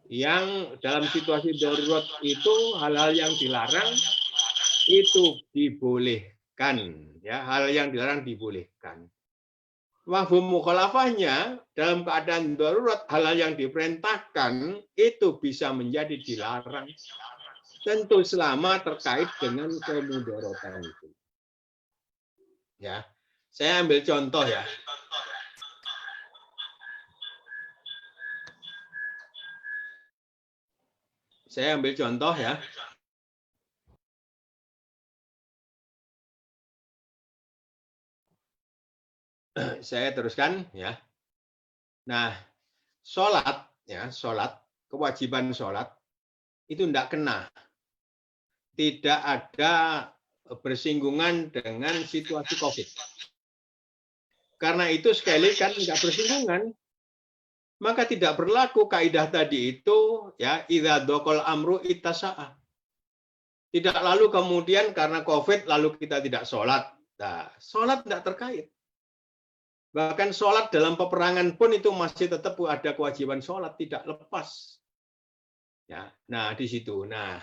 [SPEAKER 2] Yang dalam situasi darurat itu hal-hal yang dilarang itu dibolehkan, ya, hal yang dilarang dibolehkan. Mafhum mukhalafahnya dalam keadaan darurat hal-hal yang diperintahkan itu bisa menjadi dilarang. Tentu selama terkait dengan kemudaratan itu. Ya, saya ambil contoh ya. Saya ambil contoh ya. Saya teruskan ya. Nah, sholat ya, sholat, kewajiban sholat itu tidak kena. Tidak ada bersinggungan dengan situasi COVID. Karena itu sekali kan tidak bersinggungan, maka tidak berlaku kaidah tadi itu ya idza dzaqal amru ittasa'a. Tidak lalu kemudian karena COVID lalu kita tidak sholat. Nah, sholat tidak terkait. Bahkan sholat dalam peperangan pun itu masih tetap ada kewajiban sholat, tidak lepas. Ya, nah di situ. Nah,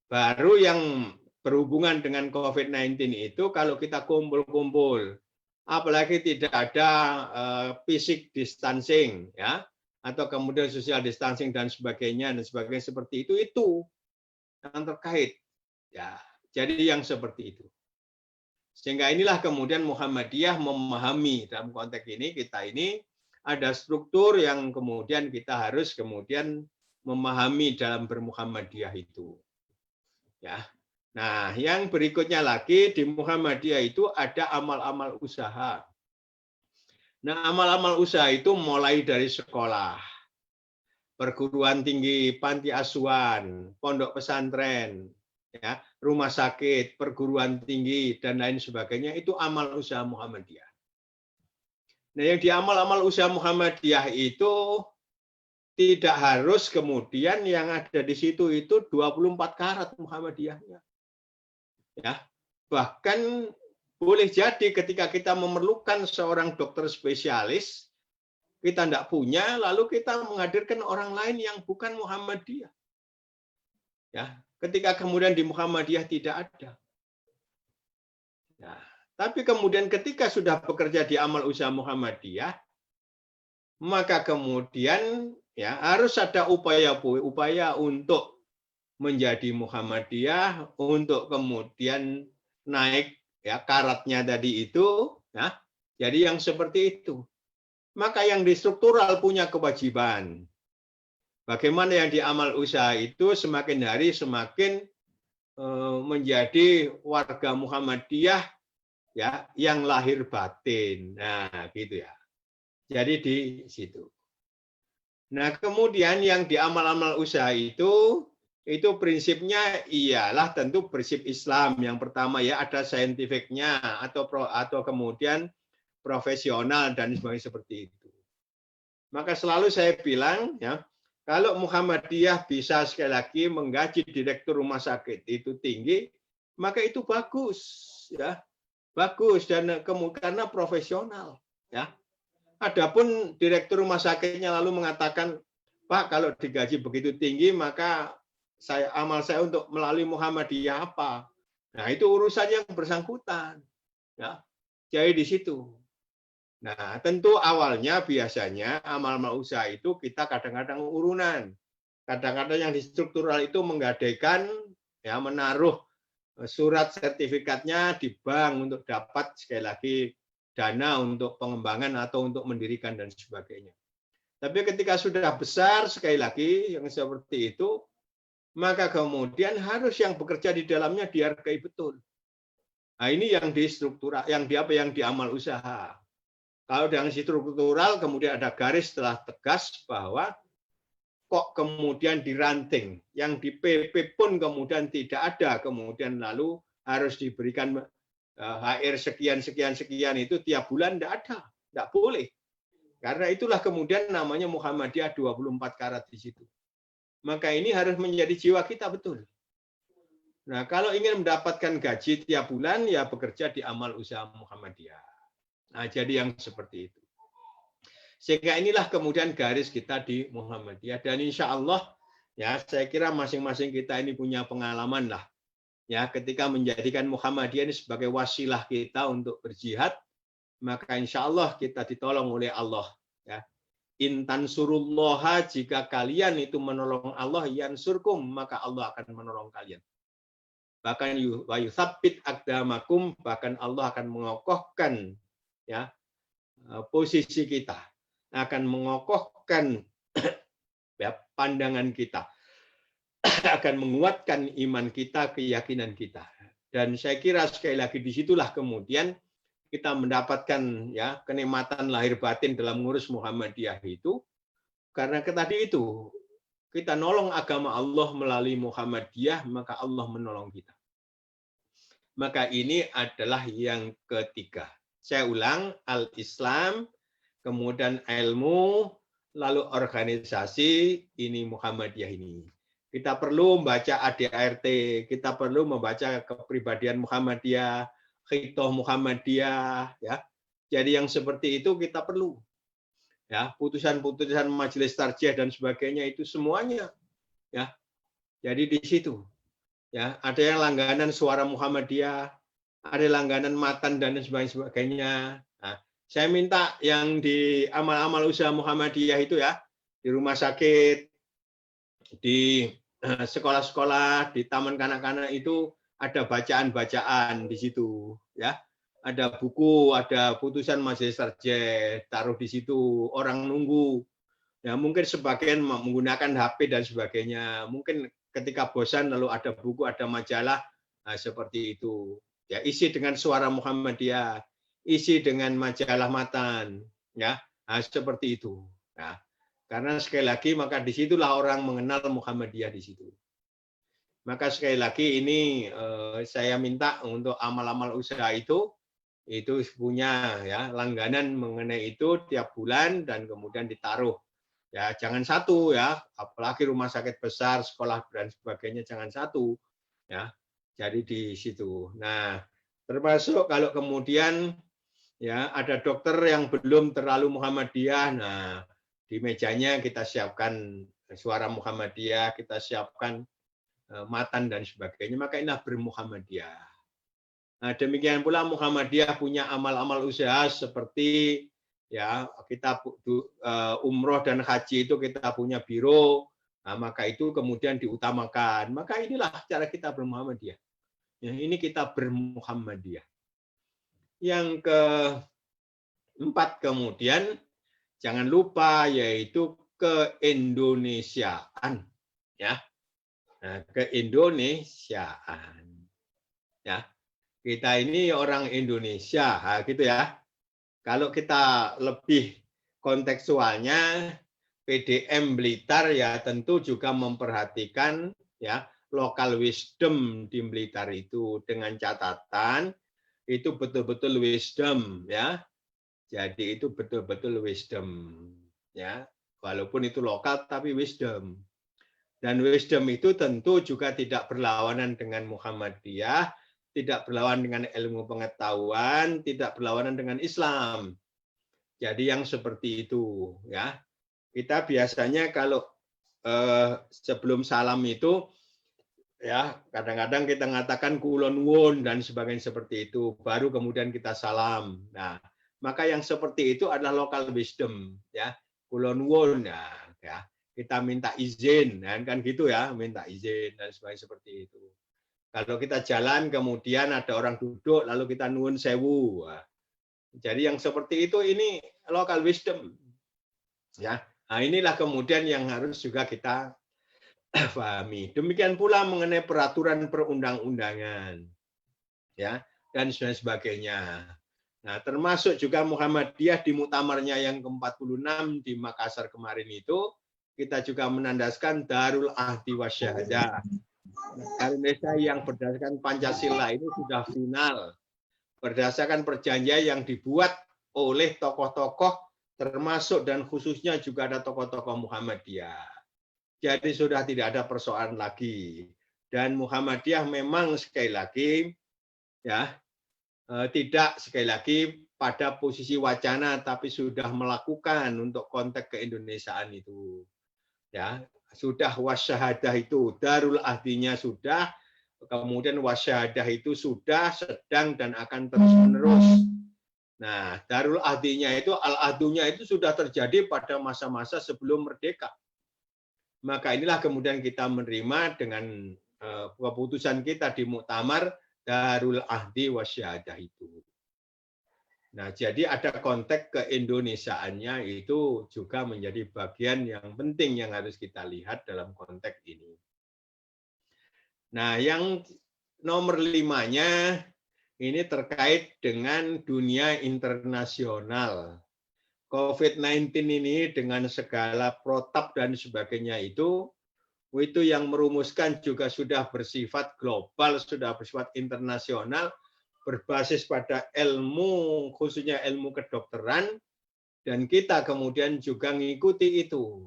[SPEAKER 2] baru yang berhubungan dengan COVID-19 itu kalau kita kumpul-kumpul, apalagi tidak ada fisik distancing, ya, atau kemudian social distancing dan sebagainya seperti itu yang terkait. Ya, jadi yang seperti itu. Sehingga inilah kemudian Muhammadiyah memahami dalam konteks ini, kita ini ada struktur yang kemudian kita harus kemudian memahami dalam bermuhammadiyah itu. Ya. Nah, yang berikutnya lagi di Muhammadiyah itu ada amal-amal usaha. Nah, amal-amal usaha itu mulai dari sekolah, perguruan tinggi, panti asuhan, pondok pesantren, ya, rumah sakit, perguruan tinggi, dan lain sebagainya, itu amal usaha Muhammadiyah. Nah, yang di amal-amal usaha Muhammadiyah itu tidak harus kemudian yang ada di situ itu 24 karat Muhammadiyahnya. Ya. Bahkan boleh jadi ketika kita memerlukan seorang dokter spesialis, kita tidak punya, lalu kita menghadirkan orang lain yang bukan Muhammadiyah. Ya, ketika kemudian di Muhammadiyah tidak ada. Nah, tapi kemudian ketika sudah bekerja di amal usaha Muhammadiyah, maka kemudian ya harus ada upaya untuk menjadi Muhammadiyah, untuk kemudian naik ya karatnya tadi itu, ya. Jadi yang seperti itu. Maka yang di struktural punya kewajiban. Bagaimana yang di amal usaha itu semakin hari semakin menjadi warga Muhammadiyah ya yang lahir batin. Nah, gitu ya. Jadi di situ. Nah, kemudian yang di amal-amal usaha itu prinsipnya ialah tentu prinsip Islam. Yang pertama ya ada saintifiknya atau kemudian profesional dan sebagainya seperti itu. Maka selalu saya bilang ya, kalau Muhammadiyah bisa sekali lagi menggaji direktur rumah sakit itu tinggi, maka itu bagus ya. Bagus dan karena profesional ya. Adapun direktur rumah sakitnya lalu mengatakan, Pak, kalau digaji begitu tinggi, maka amal saya untuk melalui Muhammadiyah apa? Nah, itu urusan yang bersangkutan. Ya. Jadi di situ. Nah, tentu awalnya biasanya amal-amal usaha itu kita kadang-kadang urunan. Kadang-kadang yang di struktural itu menggadaikan, ya, menaruh surat sertifikatnya di bank untuk dapat sekali lagi dana untuk pengembangan atau untuk mendirikan dan sebagainya. Tapi ketika sudah besar sekali lagi yang seperti itu, maka kemudian harus yang bekerja di dalamnya dihargai betul. Nah, ini yang di struktural, yang di amal usaha. Kalau yang struktural kemudian ada garis telah tegas bahwa kok kemudian diranting, yang di PP pun kemudian tidak ada, kemudian lalu harus diberikan HR sekian itu tiap bulan tidak ada, tidak boleh. Karena itulah kemudian namanya Muhammadiyah 24 karat di situ. Maka ini harus menjadi jiwa kita betul. Nah, kalau ingin mendapatkan gaji tiap bulan, ya bekerja di amal usaha Muhammadiyah. Nah, jadi yang seperti itu. Sehingga inilah kemudian garis kita di Muhammadiyah. Dan insya Allah, ya saya kira masing-masing kita ini punya pengalaman lah. Ya, ketika menjadikan Muhammadiyah ini sebagai wasilah kita untuk berjihad, maka insya Allah kita ditolong oleh Allah. Ya. Intan surullaha, jika kalian itu menolong Allah, yansurkum, maka Allah akan menolong kalian. Bahkan wayuthabbit aqdamakum, bahkan Allah akan mengokohkan ya posisi kita, akan mengokohkan ya, pandangan kita. Akan menguatkan iman kita, keyakinan kita. Dan saya kira sekali lagi disitulah kemudian kita mendapatkan ya kenikmatan lahir batin dalam ngurus Muhammadiyah itu, karena tadi itu kita nolong agama Allah melalui Muhammadiyah, maka Allah menolong kita. Maka ini adalah yang ketiga. Saya ulang, al-Islam, kemudian ilmu, lalu organisasi, ini Muhammadiyah ini. Kita perlu membaca ADART, kita perlu membaca kepribadian Muhammadiyah, khitoh Muhammadiyah, ya. Jadi yang seperti itu kita perlu. Ya, putusan-putusan majelis tarjih dan sebagainya itu semuanya, ya. Jadi di situ, ya, ada yang langganan suara Muhammadiyah, ada langganan matan dan sebagainya. Nah, saya minta yang di amal-amal usaha Muhammadiyah itu ya, di rumah sakit, di sekolah-sekolah, di taman kanak-kanak itu ada bacaan-bacaan di situ, ya. Ada buku, ada putusan majelis tarjih, taruh di situ, orang nunggu. Ya, mungkin sebagian menggunakan HP dan sebagainya. Mungkin ketika bosan lalu ada buku, ada majalah, Nah, seperti itu. Ya, isi dengan Suara Muhammadiyah, isi dengan Majalah Matan, ya. Nah, seperti itu. Nah, karena sekali lagi maka disitulah orang mengenal Muhammadiyah di situ. Maka sekali lagi ini saya minta untuk amal-amal usaha itu punya ya langganan mengenai itu tiap bulan dan kemudian ditaruh. Ya, jangan satu ya, apalagi rumah sakit besar, sekolah dan sebagainya jangan satu ya. Jadi di situ. Nah, termasuk kalau kemudian ya ada dokter yang belum terlalu Muhammadiyah, nah di mejanya kita siapkan Suara Muhammadiyah, kita siapkan Matan dan sebagainya, maka inilah bermuhammadiyah. Nah, demikian pula Muhammadiyah punya amal-amal usaha seperti ya kita umroh dan haji itu kita punya biro, nah, maka itu kemudian diutamakan. Maka inilah cara kita bermuhammadiyah. Ya, ini kita bermuhammadiyah. Yang keempat kemudian jangan lupa yaitu keindonesiaan, ya. Nah, keindonesiaan, ya. Kita ini orang Indonesia, nah, gitu ya. Kalau kita lebih kontekstualnya, PDM Blitar ya tentu juga memperhatikan ya local wisdom di Blitar itu dengan catatan itu betul-betul wisdom ya. Jadi itu betul-betul wisdom ya. Walaupun itu lokal tapi wisdom. Dan wisdom itu tentu juga tidak berlawanan dengan Muhammadiyah, tidak berlawanan dengan ilmu pengetahuan, tidak berlawanan dengan Islam. Jadi yang seperti itu ya. Kita biasanya kalau sebelum salam itu ya kadang-kadang kita mengatakan kulon won dan sebagainya seperti itu, baru kemudian kita salam. Nah, maka yang seperti itu adalah local wisdom ya. Kulon won ya. Kita minta izin kan gitu ya, minta izin dan sebagainya seperti itu. Kalau kita jalan kemudian ada orang duduk lalu kita nuwun sewu. Jadi yang seperti itu ini local wisdom. Ya. Nah, inilah kemudian yang harus juga kita pahami. Demikian pula mengenai peraturan perundang-undangan. Ya, dan sebagainya. Nah, termasuk juga Muhammadiyah di muktamarnya yang ke-46 di Makassar kemarin itu kita juga menandaskan Darul Ahdi Wasyahadah. Negara Indonesia yang berdasarkan Pancasila ini sudah final. Berdasarkan perjanjian yang dibuat oleh tokoh-tokoh termasuk dan khususnya juga ada tokoh-tokoh Muhammadiyah. Jadi sudah tidak ada persoalan lagi. Dan Muhammadiyah memang sekali lagi ya tidak sekali lagi pada posisi wacana tapi sudah melakukan untuk konteks keindonesiaan itu. Ya, sudah wasyahadah itu, darul ahdinya sudah, kemudian wasyahadah itu sudah, sedang dan akan terus-menerus. Nah, darul ahdinya itu, al-ahdunya itu sudah terjadi pada masa-masa sebelum merdeka. Maka inilah kemudian kita menerima dengan keputusan kita di muktamar darul ahdi wasyahadah itu. Nah, jadi ada konteks keindonesiaannya itu juga menjadi bagian yang penting yang harus kita lihat dalam konteks ini. Nah, yang nomor 5-nya ini terkait dengan dunia internasional. COVID-19 ini dengan segala protap dan sebagainya itu yang merumuskan juga sudah bersifat global, sudah bersifat internasional, berbasis pada ilmu, khususnya ilmu kedokteran, dan kita kemudian juga mengikuti itu.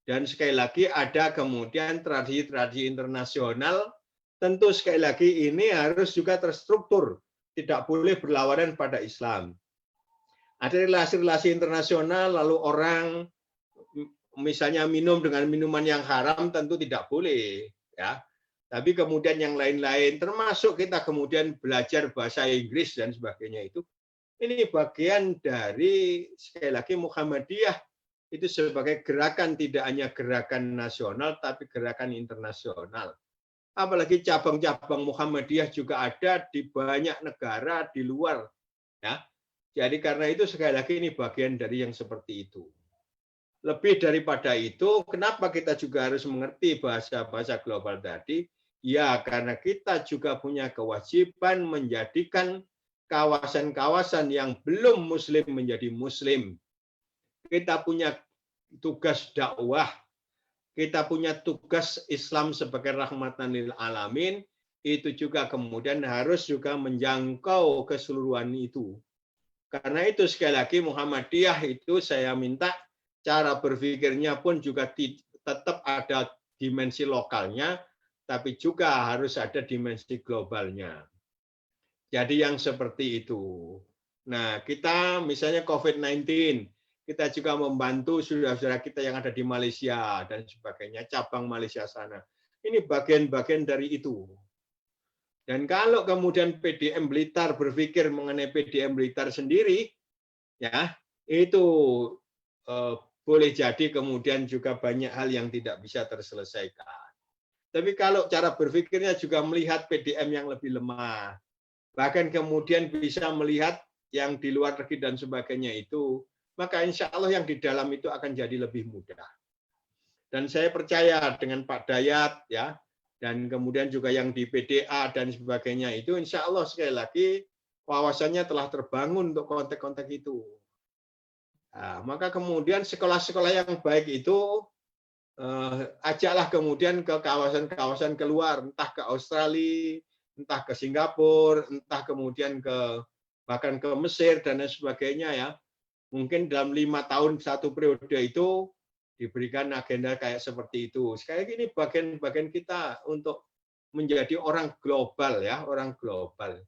[SPEAKER 2] Dan sekali lagi ada kemudian tradisi-tradisi internasional, tentu sekali lagi ini harus juga terstruktur, tidak boleh berlawanan pada Islam. Ada relasi-relasi internasional, lalu orang misalnya minum dengan minuman yang haram, tentu tidak boleh, ya. Tapi kemudian yang lain-lain, termasuk kita kemudian belajar bahasa Inggris dan sebagainya itu, ini bagian dari, sekali lagi, Muhammadiyah itu sebagai gerakan, tidak hanya gerakan nasional, tapi gerakan internasional. Apalagi cabang-cabang Muhammadiyah juga ada di banyak negara di luar. Ya. Jadi karena itu, sekali lagi, ini bagian dari yang seperti itu. Lebih daripada itu, kenapa kita juga harus mengerti bahasa-bahasa global tadi? Ya, karena kita juga punya kewajiban menjadikan kawasan-kawasan yang belum muslim menjadi muslim. Kita punya tugas dakwah, kita punya tugas Islam sebagai rahmatan lil alamin, itu juga kemudian harus juga menjangkau keseluruhan itu. Karena itu sekali lagi Muhammadiyah itu saya minta cara berpikirnya pun juga tetap ada dimensi lokalnya, tapi juga harus ada dimensi globalnya. Jadi yang seperti itu. Nah, kita misalnya COVID-19, kita juga membantu saudara-saudara kita yang ada di Malaysia dan sebagainya, cabang Malaysia sana. Ini bagian-bagian dari itu. Dan kalau kemudian PDM Blitar berpikir mengenai PDM Blitar sendiri, ya itu boleh jadi kemudian juga banyak hal yang tidak bisa terselesaikan. Tapi kalau cara berpikirnya juga melihat PDM yang lebih lemah, bahkan kemudian bisa melihat yang di luar negeri dan sebagainya itu, maka insya Allah yang di dalam itu akan jadi lebih mudah. Dan saya percaya dengan Pak Dayat, ya, dan kemudian juga yang di PDA dan sebagainya itu, insya Allah sekali lagi wawasannya telah terbangun untuk konteks-konteks itu. Nah, maka kemudian sekolah-sekolah yang baik itu ajaklah kemudian ke kawasan-kawasan keluar, entah ke Australia, entah ke Singapura, entah kemudian bahkan ke Mesir dan lain sebagainya, ya. Mungkin dalam 5 tahun satu periode itu diberikan agenda kayak seperti itu. Sekali lagi ini bagian-bagian kita untuk menjadi orang global, ya, orang global.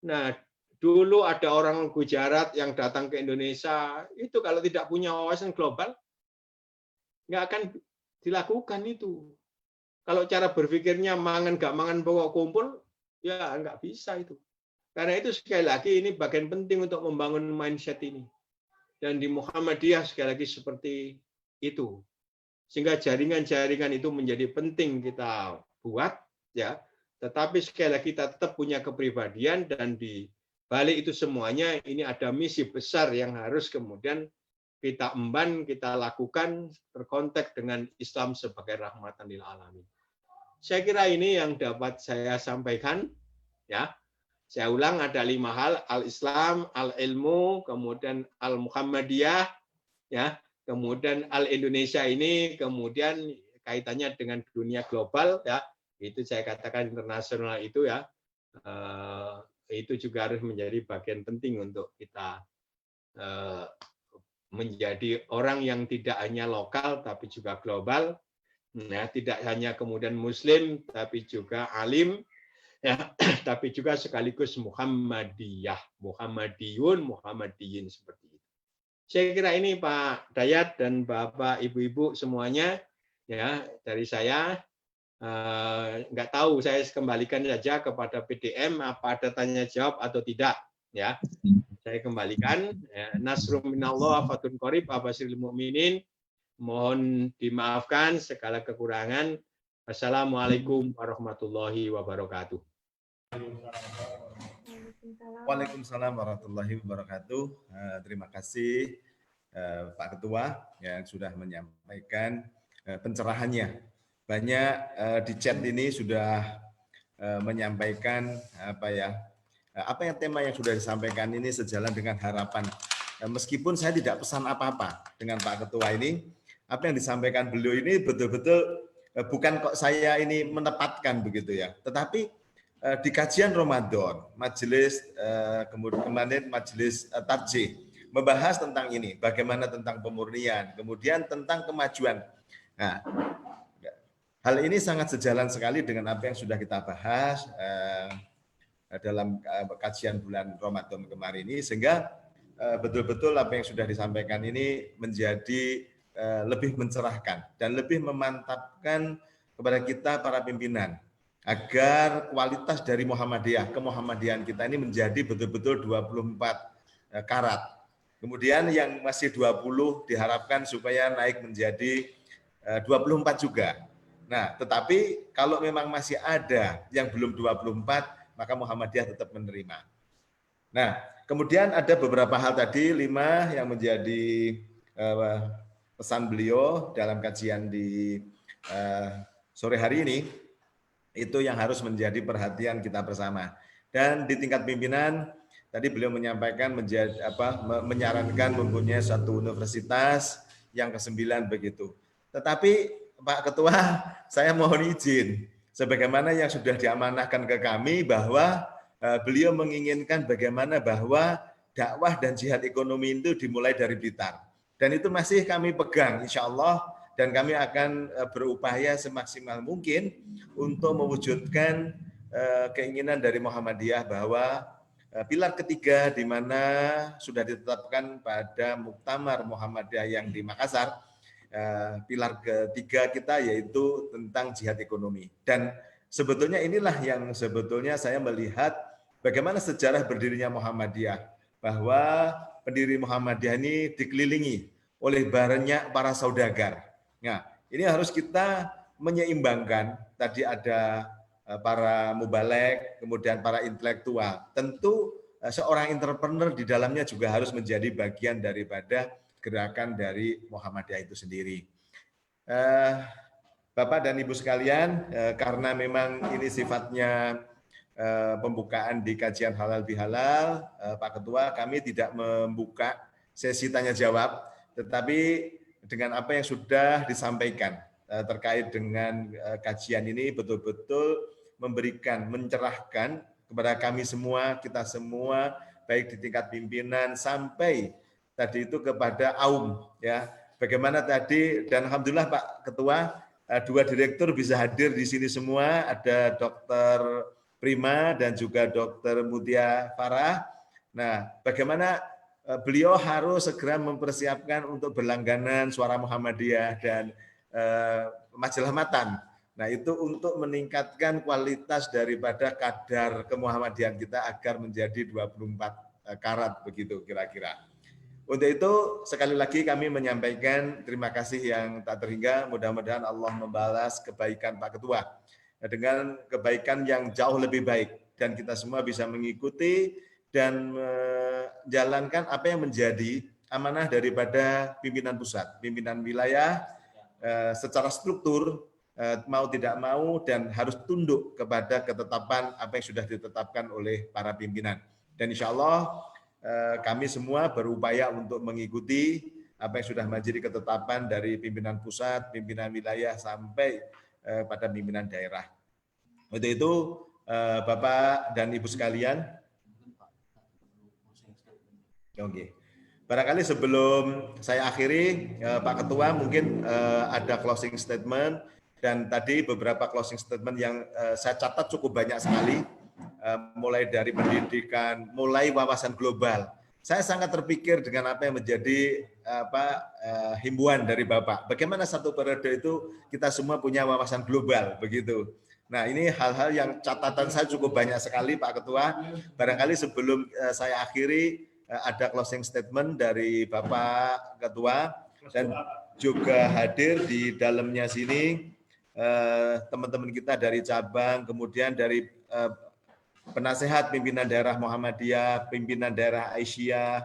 [SPEAKER 2] Nah, dulu ada orang Gujarat yang datang ke Indonesia, itu kalau tidak punya wawasan global, nggak akan dilakukan itu. Kalau cara berpikirnya mangan gak mangan pokok kumpul, ya nggak bisa itu. Karena itu sekali lagi ini bagian penting untuk membangun mindset ini. Dan di Muhammadiyah sekali lagi seperti itu. Sehingga jaringan-jaringan itu menjadi penting kita buat, ya. Tetapi sekali lagi kita tetap punya kepribadian, dan di balik itu semuanya ini ada misi besar yang harus kemudian kita emban, kita lakukan terkonteks dengan Islam sebagai rahmatan lil alamin. Saya kira ini yang dapat saya sampaikan, ya. Saya ulang, ada 5 hal: al-Islam, al-ilmu, kemudian al-Muhammadiyah, ya, kemudian al-Indonesia ini kemudian kaitannya dengan dunia global, ya. Itu saya katakan internasional itu, ya. Itu juga harus menjadi bagian penting untuk kita menjadi orang yang tidak hanya lokal tapi juga global, ya, tidak hanya kemudian muslim tapi juga alim, ya, tapi juga sekaligus Muhammadiyah, Muhammadiyun, Muhammadiyin, seperti itu. Saya kira ini Pak Dayat dan Bapak Ibu-ibu semuanya, ya, dari saya. Nggak tahu, saya kembalikan saja kepada PDM apa ada tanya jawab atau tidak, ya. Saya kembalikan, ya. Nasrum minallah fatun qarib abasiril mu'minin. Mohon dimaafkan segala kekurangan. Assalamualaikum warahmatullahi wabarakatuh.
[SPEAKER 1] Waalaikumsalam warahmatullahi wabarakatuh. Terima kasih Pak Ketua yang sudah menyampaikan pencerahannya. Banyak di chat ini sudah menyampaikan apa yang tema yang sudah disampaikan ini sejalan dengan harapan. Meskipun saya tidak pesan apa-apa dengan Pak Ketua ini, apa yang disampaikan beliau ini betul-betul bukan kok saya ini menepatkan begitu, ya, tetapi di kajian Ramadan, majelis kemudian majelis tarjih membahas tentang ini, bagaimana tentang pemurnian, kemudian tentang kemajuan. Nah, hal ini sangat sejalan sekali dengan apa yang sudah kita bahas dalam kajian bulan Ramadan kemarin ini, sehingga betul-betul apa yang sudah disampaikan ini menjadi lebih mencerahkan dan lebih memantapkan kepada kita para pimpinan, agar kualitas dari Muhammadiyah, kemuhammadiyan kita ini menjadi betul-betul 24 karat. Kemudian yang masih 20 diharapkan supaya naik menjadi 24 juga. Nah, tetapi kalau memang masih ada yang belum 24, maka Muhammadiyah tetap menerima. Nah, kemudian ada beberapa hal tadi, 5 yang menjadi pesan beliau dalam kajian di sore hari ini. Itu yang harus menjadi perhatian kita bersama. Dan di tingkat pimpinan, tadi beliau menyampaikan menyarankan mempunyai satu universitas yang ke-9 begitu. Tetapi Pak Ketua, saya mohon izin, sebagaimana yang sudah diamanahkan ke kami bahwa beliau menginginkan bagaimana bahwa dakwah dan jihad ekonomi itu dimulai dari Blitar. Dan itu masih kami pegang, insya Allah, dan kami akan berupaya semaksimal mungkin untuk mewujudkan keinginan dari Muhammadiyah bahwa pilar ketiga di mana sudah ditetapkan pada Muktamar Muhammadiyah yang di Makassar, pilar ketiga kita yaitu tentang jihad ekonomi. Dan sebetulnya inilah yang sebetulnya saya melihat bagaimana sejarah berdirinya Muhammadiyah, bahwa pendiri Muhammadiyah ini dikelilingi oleh banyak para saudagar. Nah, ini harus kita menyeimbangkan. Tadi ada para mubalek, kemudian para intelektual. Tentu seorang entrepreneur di dalamnya juga harus menjadi bagian daripada gerakan dari Muhammadiyah itu sendiri. Bapak dan Ibu sekalian, karena memang ini sifatnya pembukaan di kajian halal bihalal, Pak Ketua, kami tidak membuka sesi tanya jawab, tetapi dengan apa yang sudah disampaikan terkait dengan kajian ini betul-betul memberikan, mencerahkan kepada kami semua, kita semua, baik di tingkat pimpinan sampai tadi itu kepada AUM, ya. Bagaimana tadi, dan alhamdulillah Pak Ketua, 2 direktur bisa hadir di sini semua, ada Dr. Prima dan juga Dr. Mutia Farah. Nah, bagaimana beliau harus segera mempersiapkan untuk berlangganan Suara Muhammadiyah dan Majalah Matan. Nah, itu untuk meningkatkan kualitas daripada kadar kemuhammadiyahan kita agar menjadi 24 karat begitu kira-kira. Untuk itu sekali lagi kami menyampaikan terima kasih yang tak terhingga. Mudah-mudahan Allah membalas kebaikan Pak Ketua dengan kebaikan yang jauh lebih baik dan kita semua bisa mengikuti dan menjalankan apa yang menjadi amanah daripada pimpinan pusat, pimpinan wilayah secara struktur mau tidak mau dan harus tunduk kepada ketetapan apa yang sudah ditetapkan oleh para pimpinan. Dan insya Allah kami semua berupaya untuk mengikuti apa yang sudah menjadi ketetapan dari pimpinan pusat, pimpinan wilayah sampai pada pimpinan daerah. Untuk itu Bapak dan Ibu sekalian, oke. Barangkali sebelum saya akhiri, Pak Ketua mungkin ada closing statement dan tadi beberapa closing statement yang saya catat cukup banyak sekali, mulai dari pendidikan, mulai wawasan global. Saya sangat terpikir dengan apa yang menjadi himbauan dari Bapak. Bagaimana satu periode itu kita semua punya wawasan global, begitu. Nah, ini hal-hal yang catatan saya cukup banyak sekali, Pak Ketua. Barangkali sebelum saya akhiri, ada closing statement dari Bapak Ketua dan juga hadir di dalamnya sini teman-teman kita dari cabang, kemudian dari penasehat pimpinan daerah Muhammadiyah, pimpinan daerah Aisyah,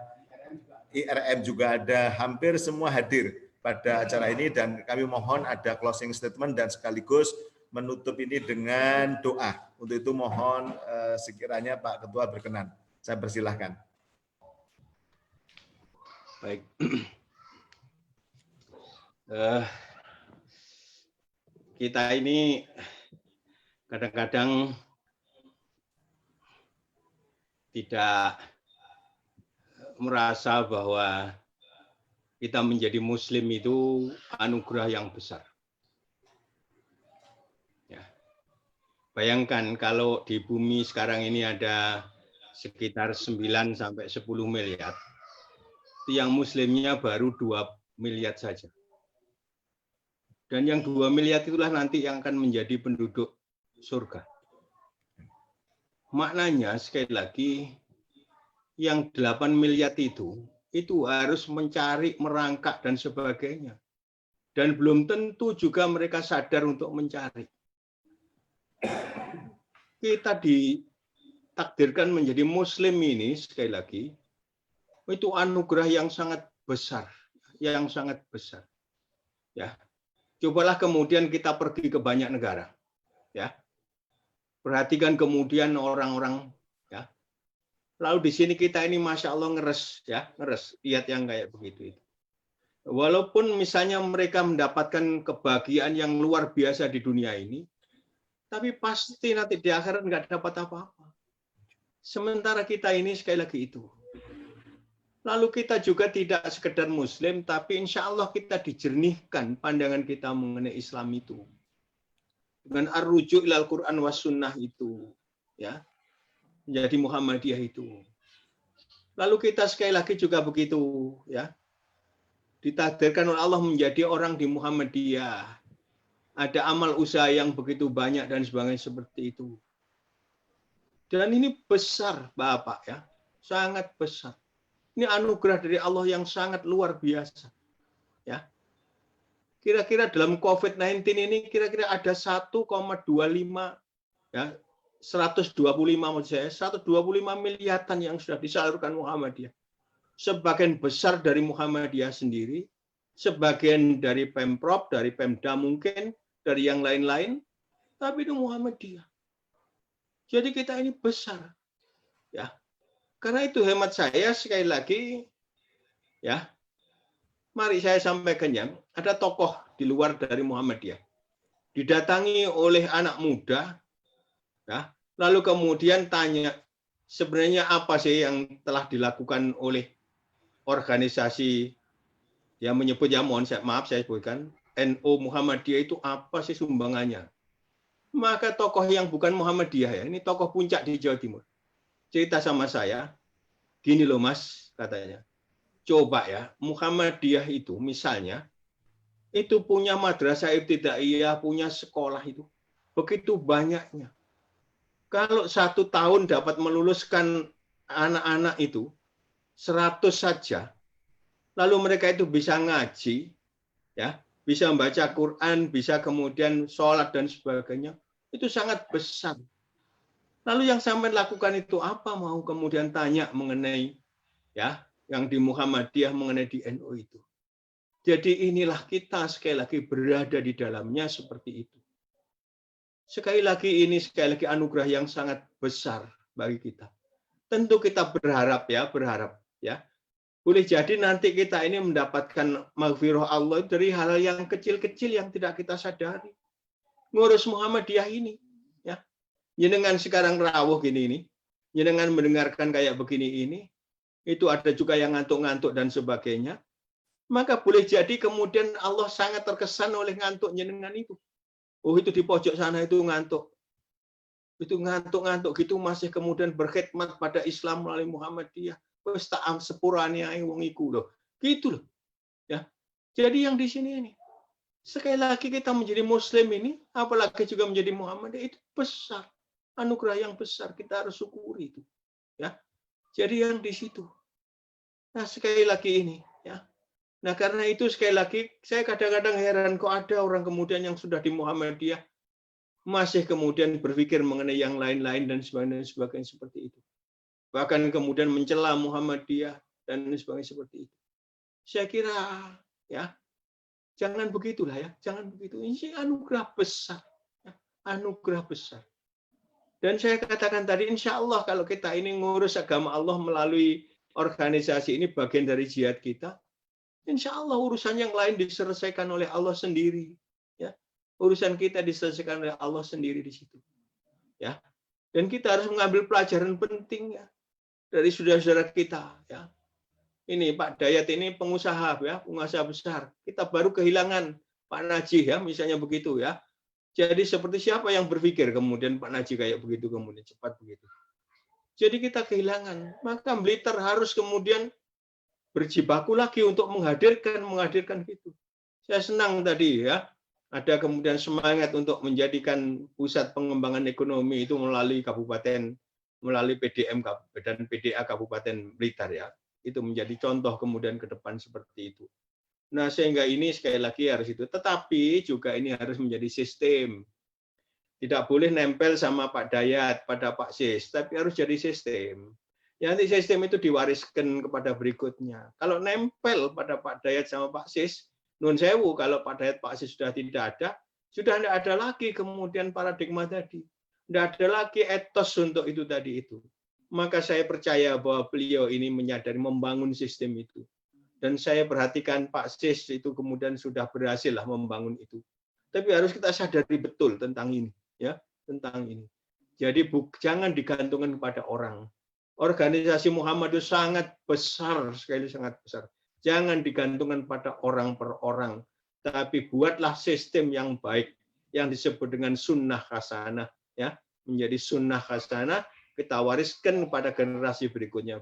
[SPEAKER 1] IRM juga ada, hampir semua hadir pada acara ini dan kami mohon ada closing statement dan sekaligus menutup ini dengan doa. Untuk itu mohon sekiranya Pak Ketua berkenan. Saya persilahkan.
[SPEAKER 2] Baik. Kita ini kadang-kadang tidak merasa bahwa kita menjadi Muslim itu anugerah yang besar. Ya. Bayangkan kalau di bumi sekarang ini ada sekitar 9 sampai 10 miliar. Yang Muslimnya baru 2 miliar saja. Dan yang 2 miliar itulah nanti yang akan menjadi penduduk surga. Maknanya sekali lagi, yang 8 miliar itu harus mencari, merangkak, dan sebagainya. Dan belum tentu juga mereka sadar untuk mencari. Kita ditakdirkan menjadi Muslim ini, sekali lagi, itu anugerah yang sangat besar, yang sangat besar. Ya, cobalah kemudian kita pergi ke banyak negara, ya, Perhatikan kemudian orang-orang, ya. Lalu di sini kita ini masya Allah ngeres, ya, ngeres. Lihat yang kayak begitu itu. Walaupun misalnya mereka mendapatkan kebahagiaan yang luar biasa di dunia ini, tapi pasti nanti di akhirat nggak dapat apa-apa. Sementara kita ini sekali lagi itu. Lalu kita juga tidak sekedar Muslim, tapi insya Allah kita dijernihkan pandangan kita mengenai Islam itu. Dengan ar-rujuk ilal Quran was sunnah itu, ya, menjadi Muhammadiyah itu. Lalu kita sekali lagi juga begitu, ya, ditakdirkan oleh Allah menjadi orang di Muhammadiyah. Ada amal usaha yang begitu banyak dan sebagainya seperti itu. Dan ini besar, Bapak, ya, sangat besar. Ini anugerah dari Allah yang sangat luar biasa, ya. Kira-kira dalam COVID-19 ini kira-kira ada 1,25, ya, 125 maksud saya, 125 miliaran yang sudah disalurkan Muhammadiyah. Sebagian besar dari Muhammadiyah sendiri, sebagian dari Pemprov, dari Pemda mungkin, dari yang lain-lain, tapi itu Muhammadiyah. Jadi kita ini besar, ya. Karena itu hemat saya sekali lagi, ya. Mari saya sampaikan, ya, ada tokoh di luar dari Muhammadiyah didatangi oleh anak muda, ya, lalu kemudian tanya sebenarnya apa sih yang telah dilakukan oleh organisasi yang menyebut, ya mohon maaf saya sebutkan, NU Muhammadiyah itu apa sih sumbangannya? Maka tokoh yang bukan Muhammadiyah, ya, ini tokoh puncak di Jawa Timur, cerita sama saya, gini loh Mas, katanya. Coba ya, Muhammadiyah itu misalnya, itu punya madrasah ibtidaiyah, punya sekolah itu. Begitu banyaknya. Kalau 1 tahun dapat meluluskan anak-anak itu, 100 saja, lalu mereka itu bisa ngaji, ya, bisa membaca Quran, bisa kemudian sholat dan sebagainya, itu sangat besar. Lalu yang sampai lakukan itu apa? Mau kemudian tanya mengenai, ya, yang di Muhammadiyah mengenai di NU itu. Jadi inilah kita sekali lagi berada di dalamnya seperti itu. Sekali lagi ini sekali lagi anugerah yang sangat besar bagi kita. Tentu kita berharap, ya. Boleh jadi nanti kita ini mendapatkan maghfirah Allah dari hal yang kecil-kecil yang tidak kita sadari. Ngurus Muhammadiyah ini, ya. Jenengan sekarang rawuh gini ini, jenengan mendengarkan kayak begini ini, itu ada juga yang ngantuk-ngantuk dan sebagainya, maka boleh jadi kemudian Allah sangat terkesan oleh ngantuk jenengan itu. Oh, itu di pojok sana itu ngantuk. Itu ngantuk-ngantuk gitu masih kemudian berkhidmat pada Islam melalui Muhammadiyah. Wis tak sepurane ae wong iku lho. Gitu loh. Ya. Jadi yang di sini ini, sekali lagi kita menjadi Muslim ini, apalagi juga menjadi Muhammadiyah, itu besar. Anugerah yang besar, kita harus syukuri itu. Ya. Jadi yang di situ. Nah, sekali lagi ini, ya. Nah, karena itu sekali lagi saya kadang-kadang heran kok ada orang kemudian yang sudah di Muhammadiyah masih kemudian berpikir mengenai yang lain-lain dan sebagainya seperti itu. Bahkan kemudian mencela Muhammadiyah dan sebagainya seperti itu. Saya kira, ya, jangan begitulah, ya, jangan begitu. Ini anugerah besar, ya, anugerah besar. Dan saya katakan tadi, insya Allah kalau kita ini ngurus agama Allah melalui organisasi ini bagian dari jihad kita, insya Allah urusan yang lain diselesaikan oleh Allah sendiri. Ya, urusan kita diselesaikan oleh Allah sendiri di situ. Ya, dan kita harus mengambil pelajaran penting, ya, dari saudara-saudara kita. Ya, ini Pak Dayat ini pengusaha, ya, pengusaha besar. Kita baru kehilangan Pak Najih, ya, misalnya begitu, ya. Jadi seperti siapa yang berpikir kemudian Pak Najih kayak begitu kemudian cepat begitu. Jadi kita kehilangan. Maka Blitar harus kemudian berjibaku lagi untuk menghadirkan itu. Saya senang tadi, ya, ada kemudian semangat untuk menjadikan pusat pengembangan ekonomi itu melalui kabupaten, melalui PDM dan PDA Kabupaten Blitar, ya. Itu menjadi contoh kemudian ke depan seperti itu. Nah, sehingga ini sekali lagi harus itu. Tetapi juga ini harus menjadi sistem. Tidak boleh nempel sama Pak Dayat pada Pak Sis, tapi harus jadi sistem. Ya, nanti sistem itu diwariskan kepada berikutnya. Kalau nempel pada Pak Dayat sama Pak Sis, nun sewu, kalau Pak Dayat Pak Sis sudah tidak ada lagi kemudian paradigma tadi. Tidak ada lagi etos untuk itu tadi itu. Maka saya percaya bahwa beliau ini menyadari membangun sistem itu. Dan saya perhatikan Pak Sis itu kemudian sudah berhasil lah membangun itu. Tapi harus kita sadari betul tentang ini, ya, tentang ini. Jadi jangan digantungkan kepada orang. Organisasi Muhammad itu sangat besar sekali, sangat besar. Jangan digantungkan pada orang per orang, tapi buatlah sistem yang baik yang disebut dengan sunnah hasanah, ya, menjadi sunnah hasanah kita wariskan kepada generasi berikutnya.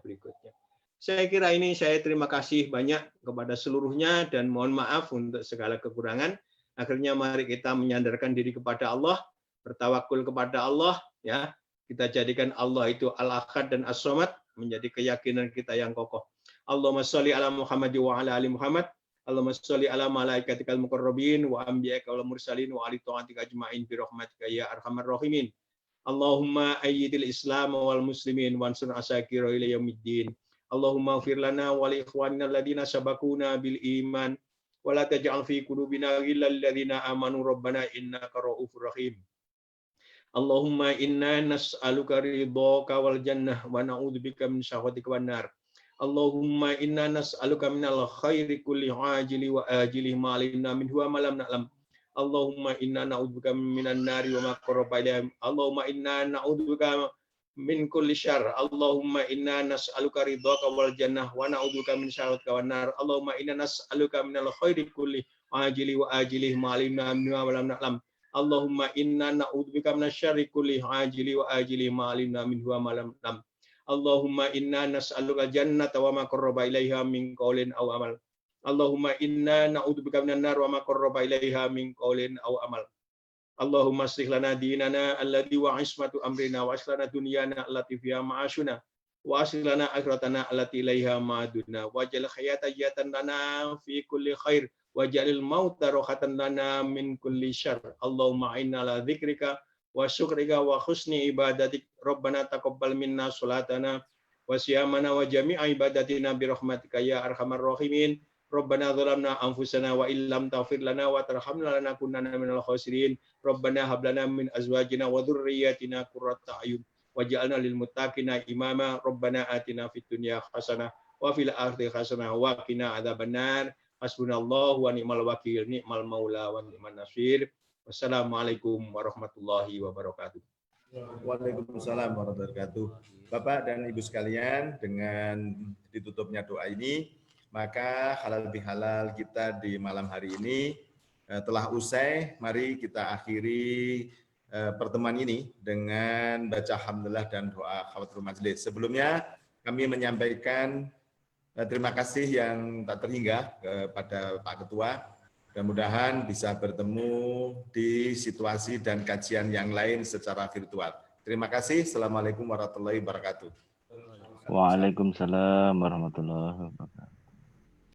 [SPEAKER 2] Saya kira ini saya terima kasih banyak kepada seluruhnya dan mohon maaf untuk segala kekurangan. Akhirnya mari kita menyandarkan diri kepada Allah, bertawakul kepada Allah, ya. Kita jadikan Allah itu Al-Ahad dan As-Samad menjadi keyakinan kita yang kokoh. Allahumma sholli ala Muhammad wa ala ali Muhammad. Allahumma sholli ala malaikatikal muqarrabin wa anbiya'ika wal mursalin wa ali ta'atika ajma'in bi rahmatika ya arhamar rahimin. Allahumma ayyidil Islam wal muslimin wansur asakira ila yaumiddin. Allahumma ighfir lana wa li ikhwanina alladziina sabaquna bil iman wa la taj'al fi qulubina ghillal ladzina amanu rabbana innaka ra'ufur rahim. Allahumma inna nas'aluka ridhaka wal jannah wa na'udzubika min syahwatika wan nar. Allahumma inna nas'aluka minal khairi kulli ajili wa ajili ma alimna minhu wa ma lam na'lam. Allahumma inna na'udzubika minan nari wa ma qarraba ilaiha. Allahumma inna na'udzubika min kulli syarr. Allahumma inna nas'aluka ridhaka wal jannah wa na'udzubika min syahwatika wan nar. Allahumma inna nas'aluka minal khairi kulli ajili wa ajili ma alimna minhu wa ma lam na'lam. Allahumma inna na'udzubika minasyarri kulli ajili wa ajili ma alimna minhu wa ma lam na'lam. Allahumma inna nas'aluka jannata wa ma qarraba ilaiha min qaulin aw amal. Allahumma inna na'udzubika minan nar wa ma qarraba ilaiha min qaulin aw amal. Allahumma aslih lana dinana alladzi wa ismatu amrina wa aslih lana dunyana allati fiha ma'ashuna wa aslih lana akhiratana allati ilaiha ma'aduna waj'al hayata jatan lana fi kulli khair waj'alil mauta rohatan lana min kulli syarr. Allahumma inna ala dzikrika wa syukrika wa husni ibadatik. Rabbana taqabbal minna sholatana wa siyamana wa jami'a ibadatina bi rahmatika ya arhamar rahimin. Rabbana zalamna anfusana wa illam taghfir lana wa tarhamna lanakunanna minal khasirin. Rabbana hab lana min azwajina wa dhurriyyatina qurrata a'yun waj'alna lil muttaqina imama. Rabbana atina fid dunya hasanah wa fil akhirati hasanah wa qina adzabannar. Hasbunallahu wa ni'mal wakil, ni'mal maula wa ni'man nasir. Wassalamualaikum warahmatullahi wabarakatuh.
[SPEAKER 1] Waalaikumsalam warahmatullahi wabarakatuh. Bapak dan Ibu sekalian, dengan ditutupnya doa ini, maka halal bihalal kita di malam hari ini telah usai. Mari kita akhiri pertemuan ini dengan baca alhamdulillah dan doa khawatir majelis. Sebelumnya kami menyampaikan terima kasih yang tak terhingga kepada Pak Ketua. Mudah-mudahan bisa bertemu di situasi dan kajian yang lain secara virtual. Terima kasih. Assalamualaikum warahmatullahi wabarakatuh.
[SPEAKER 6] Waalaikumsalam warahmatullahi wabarakatuh.